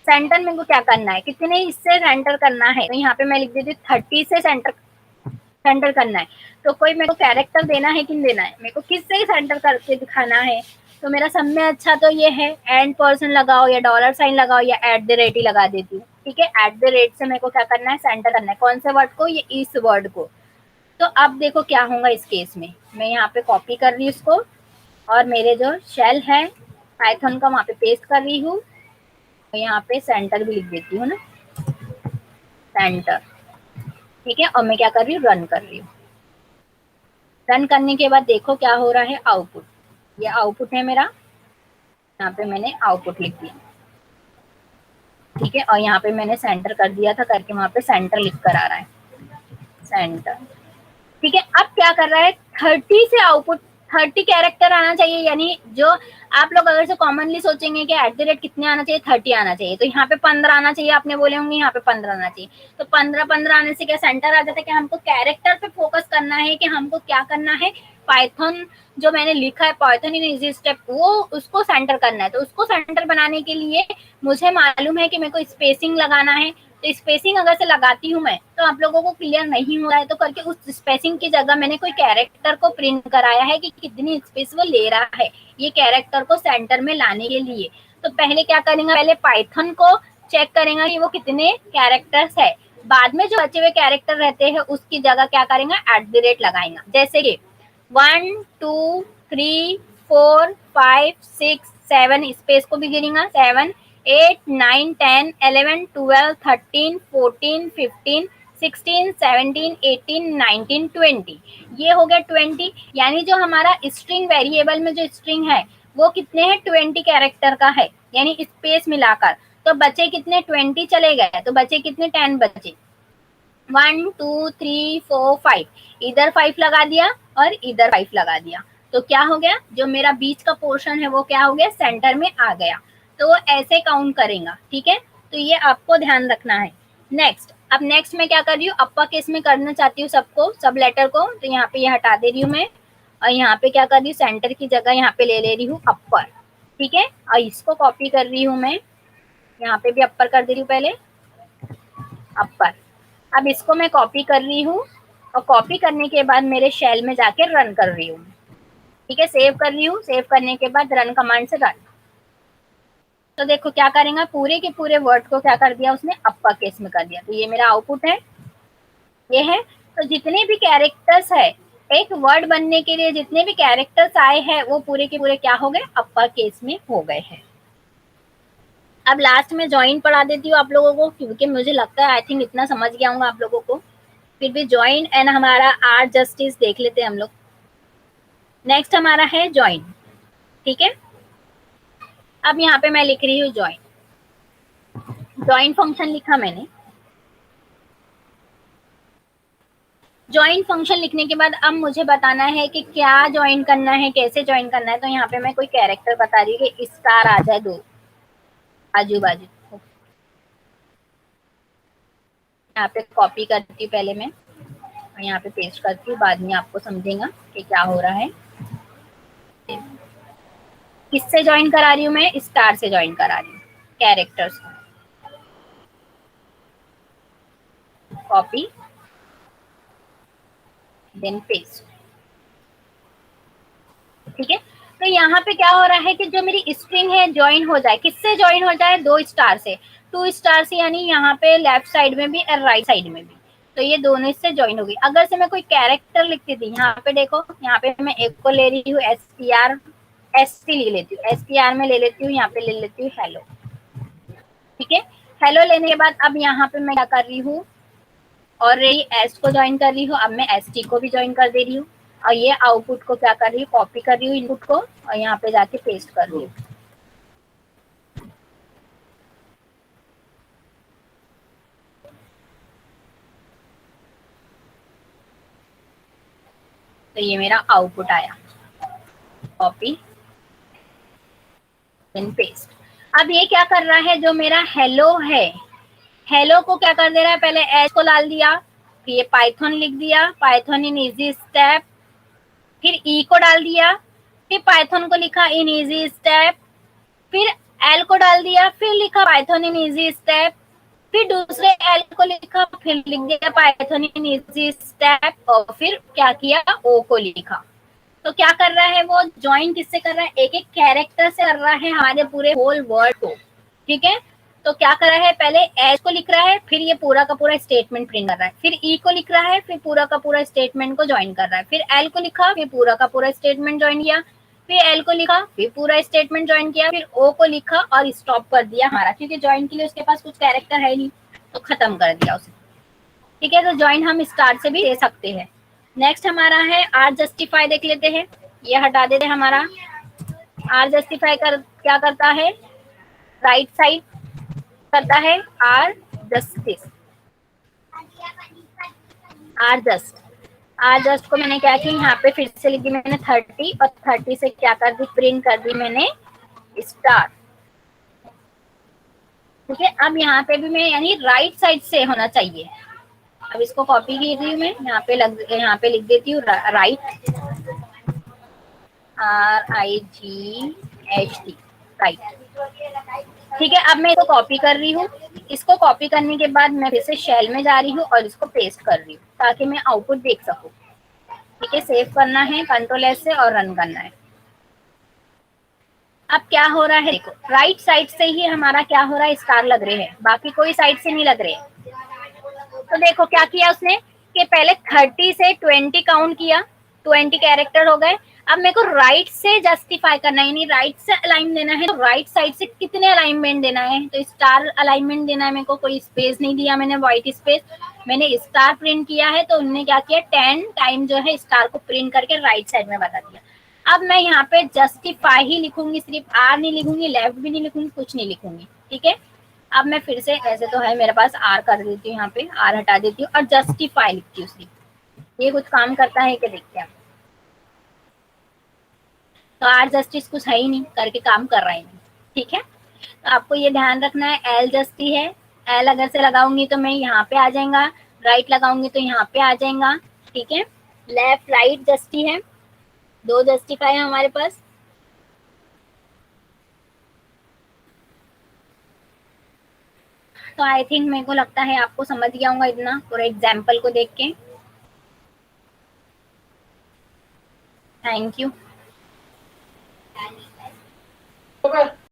सेंटर मेरे को क्या करना है, कितने इससे सेंटर करना है, तो यहाँ पे मैं लिख देती हूँ 30 से सेंटर, सेंटर करना है। तो कोई मेरे को कैरेक्टर देना है कि नहीं देना है, मेरे को किससे सेंटर करके दिखाना है। तो मेरा सब में अच्छा तो ये है, एंड पर्सन लगाओ या डॉलर साइन लगाओ या एट द रेट ही लगा देती हूँ, ठीक है। एट द रेट से मेरे को क्या करना है, सेंटर करना है। कौन से वर्ड को, ये इस वर्ड को। तो अब देखो क्या होगा इस केस में, मैं यहाँ पे कॉपी कर रही हूँ इसको, और मेरे जो शेल है पाइथन का वहाँ पे पेस्ट कर रही हूँ, तो यहाँ पे सेंटर भी लिख देती हूँ ना, सेंटर, ठीक है। और मैं क्या कर रही हूँ, रन कर रही हूँ। रन करने के बाद देखो क्या हो रहा है आउटपुट, ये आउटपुट है मेरा, यहाँ पे मैंने आउटपुट लिख दिया, ठीक है। और यहाँ पे मैंने सेंटर कर दिया था, करके वहां पे सेंटर लिख कर आ रहा है, सेंटर, ठीक है। अब क्या कर रहा है, 30 से आउटपुट 30 कैरेक्टर आना चाहिए, यानी जो आप लोग अगर से कॉमनली सोचेंगे कि एट द रेट कितने आना चाहिए, 30 आना चाहिए, तो यहाँ पे 15 आना चाहिए, आपने बोले होंगे यहाँ पे 15 आना चाहिए। तो 15 आने से क्या सेंटर आ जाता है कि हमको कैरेक्टर पे फोकस करना है, कि हमको क्या करना है, पाइथन जो मैंने लिखा है पाइथन इन इजी स्टेप, वो उसको सेंटर करना है। तो उसको सेंटर बनाने के लिए मुझे मालूम है कि मेरे को स्पेसिंग लगाना है। तो स्पेसिंग अगर से लगाती हूँ मैं, तो आप लोगों को क्लियर नहीं हो रहा है, तो करके उस स्पेसिंग की जगह मैंने कोई कैरेक्टर को प्रिंट कराया है कि कितनी स्पेस वो ले रहा है, ये कैरेक्टर को सेंटर में लाने के लिए। तो पहले क्या करेंगे, पहले पाइथन को चेक करेंगे कि वो कितने कैरेक्टर्स है, बाद में जो बचे हुए कैरेक्टर रहते हैं उसकी जगह क्या करेंगे, एट द रेट लगाएंगे। जैसे कि 1 2 3 4 5 6 7 स्पेस को भी गिनेंगे, 7 8 9 10 11 12 13 14 15 16 17 18 19 20, ये हो गया 20। यानी जो हमारा स्ट्रिंग वेरिएबल में जो स्ट्रिंग है वो कितने हैं, 20 कैरेक्टर का है, यानी स्पेस मिलाकर। तो बचे कितने, 20 चले गए, तो बचे कितने, 10 बचे, 1 2 3 4 5, इधर 5 लगा दिया और इधर 5 लगा दिया। तो क्या हो गया, जो मेरा बीच का पोर्शन है वो क्या हो गया, सेंटर में आ गया। तो वो ऐसे काउंट करेगा, ठीक है। तो ये आपको ध्यान रखना है। नेक्स्ट, अब नेक्स्ट मैं क्या कर रही हूँ, अप्पर केस में करना चाहती हूँ सबको, सब लेटर को, तो यहाँ पे ये हटा दे रही हूँ मैं, और यहाँ पे क्या कर रही हूँ, सेंटर की जगह यहाँ पे ले रही हूँ अप्पर, ठीक है। और इसको कॉपी कर रही हूँ मैं, यहाँ पे भी अप्पर कर दे रही हूँ पहले, अप्पर। अब इसको मैं कॉपी कर रही हूँ, और कॉपी करने के बाद मेरे शेल में जाके रन कर रही हूँ, ठीक है। सेव कर रही हूँ, सेव करने के बाद रन कमांड से रन। तो देखो क्या करेगा, पूरे के पूरे वर्ड को क्या कर दिया उसने, अप्पर केस में कर दिया। तो ये मेरा आउटपुट है, ये है। तो जितने भी कैरेक्टर्स है, एक वर्ड बनने के लिए जितने भी कैरेक्टर्स आए हैं वो पूरे के पूरे क्या हो गए, अप्पर केस में हो गए हैं। अब लास्ट में ज्वाइन पढ़ा देती हूँ आप लोगों को, क्योंकि मुझे लगता है आई थिंक इतना समझ गया हूँ आप लोगों को। फिर भी ज्वाइन एंड हमारा आर जस्टिस देख लेते हैं हम लोग। नेक्स्ट हमारा है ज्वाइन, ठीक है। अब यहाँ पे मैं लिख रही हूँ ज्वाइन, ज्वाइन फंक्शन लिखा मैंने। ज्वाइन फंक्शन लिखने के बाद अब मुझे बताना है कि क्या ज्वाइन करना है, कैसे ज्वाइन करना है। तो यहाँ पे मैं कोई कैरेक्टर बता रही हूँ कि स्टार आ जाए दो आजू बाजू, यहाँ पे कॉपी करती हूँ पहले मैं, और यहाँ पे पेस्ट करती हूँ, बाद में आपको समझेगा कि क्या हो रहा है। किससे ज्वाइन करा रही हूँ मैं, स्टार से ज्वाइन करा रही हूँ कैरेक्टर्स को। कॉपी देन पेस्ट, ठीक है। तो यहाँ पे क्या हो रहा है कि जो मेरी स्ट्रिंग है ज्वाइन हो जाए, किससे ज्वाइन हो जाए, 2 स्टार से, 2 स्टार से, यानी यहाँ पे लेफ्ट साइड में भी और राइट साइड में भी। तो ये दोनों इससे ज्वाइन होगी। अगर से मैं कोई कैरेक्टर लिखती थी, यहाँ पे देखो, यहाँ पे मैं एक को ले रही हूँ STR, ST ले लेती हूँ, STR में ले लेती हूँ, यहाँ पे ले लेती हूँ हेलो, ठीक है। हेलो लेने के बाद अब यहाँ पे मैं क्या कर रही हूँ, और एस को ज्वाइन कर रही हूँ, अब मैं ST को भी ज्वाइन कर दे रही हूँ। और ये आउटपुट को क्या कर रही हूँ, कॉपी कर रही हूँ इनपुट को, और यहाँ पे जाके पेस्ट कर रही हूँ। तो ये मेरा आउटपुट आया, कॉपी देन पेस्ट। अब ये क्या कर रहा है, जो मेरा हेलो है, हेलो को क्या कर दे रहा है, पहले एच को डाल दिया, फिर ये पाइथन लिख दिया, पाइथन इन इजी स्टेप, फिर ई को डाल दिया, फिर पाइथन को लिखा इन इजी स्टेप, फिर एल को डाल दिया, फिर लिखा पाइथन इन इजी स्टेप, फिर दूसरे एल को लिखा, फिर लिख दिया पाइथन इन इजी स्टेप, और फिर क्या किया, ओ को लिखा। तो क्या कर रहा है वो, ज्वाइन किससे कर रहा है, एक एक कैरेक्टर से कर रहा है हमारे पूरे होल वर्ड को, ठीक है। तो क्या कर रहा है, पहले एच को लिख रहा है, फिर ये पूरा का पूरा स्टेटमेंट प्रिंट कर रहा है, फिर ई को लिख रहा है, फिर पूरा का पूरा स्टेटमेंट को ज्वाइन कर रहा है, फिर एल को लिखा, फिर पूरा का पूरा स्टेटमेंट ज्वाइन किया, फिर एल को लिखा, फिर पूरा स्टेटमेंट ज्वाइन किया, फिर ओ को लिखा और स्टॉप कर दिया हमारा, क्योंकि ज्वाइन के लिए उसके पास कुछ कैरेक्टर है नहीं, तो खत्म कर दिया उसे, ठीक है। तो ज्वाइन हम स्टार से भी दे सकते हैं। नेक्स्ट हमारा है आर जस्टिफाई, देख लेते हैं, ये हटा देते हैं हमारा, आर जस्टिफाई क्या करता है, राइट साइड करता है R justice, R just, R just को मैंने क्या किया यहाँ पे फिर से लिख दी मैंने 30 और 30 से क्या कर दी, प्रिंट कर दी मैंने स्टार। ठीक है, अब यहाँ पे भी मैं यानी राइट साइड से होना चाहिए। अब इसको कॉपी की रही हूँ मैं, यहाँ पे लिख देती हूँ राइट, RIGHT, राइट। ठीक है, अब मैं इसको कॉपी कर रही हूँ। इसको कॉपी करने के बाद मैं फिर से शेल में जा रही हूँ और इसको पेस्ट कर रही हूँ ताकि मैं आउटपुट देख सकूँ। ठीक है, सेव करना है Ctrl+S से और रन करना है। अब क्या हो रहा है, देखो राइट साइड से ही हमारा क्या हो रहा है, स्टार लग रहे हैं, बाकी कोई साइड से नहीं लग रहे। तो देखो क्या किया उसने कि पहले 30 से 20 काउंट किया, 20 कैरेक्टर हो गए। अब मेरे को राइट से जस्टिफाई करना है, यानी राइट से अलाइन देना है। तो राइट साइड से कितने अलाइनमेंट देना है, तो स्टार अलाइनमेंट देना है मेरे को, कोई स्पेस नहीं दिया मैंने, व्हाइट स्पेस, मैंने स्टार प्रिंट किया है। तो उन्होंने क्या किया, 10 टाइम जो है स्टार को प्रिंट करके राइट साइड में बता दिया। अब मैं यहाँ पे जस्टिफाई ही लिखूंगी, सिर्फ आर नहीं लिखूंगी, लेफ्ट भी नहीं लिखूंगी, कुछ नहीं लिखूंगी। ठीक है, अब मैं फिर से, ऐसे तो है मेरे पास, आर कर देती हूँ, यहाँ पे आर हटा देती हूँ और जस्टिफाई लिखती हूँ सिर्फ। ये कुछ काम करता है क्या, देखते हैं। तो आर जस्टिस कुछ है ही नहीं, करके काम कर रहा है नहीं। ठीक है, तो आपको ये ध्यान रखना है, एल जस्टी है, एल अगर से लगाऊंगी तो मैं यहाँ पे आ जाएगा, राइट लगाऊंगी तो यहाँ पे आ जाएगा। ठीक है, लेफ्ट राइट जस्टी है, दो जस्टिफाई है हमारे पास। तो आई थिंक मेरे को लगता है आपको समझ गया होगा इतना पूरा एग्जाम्पल को देख के। Thank you.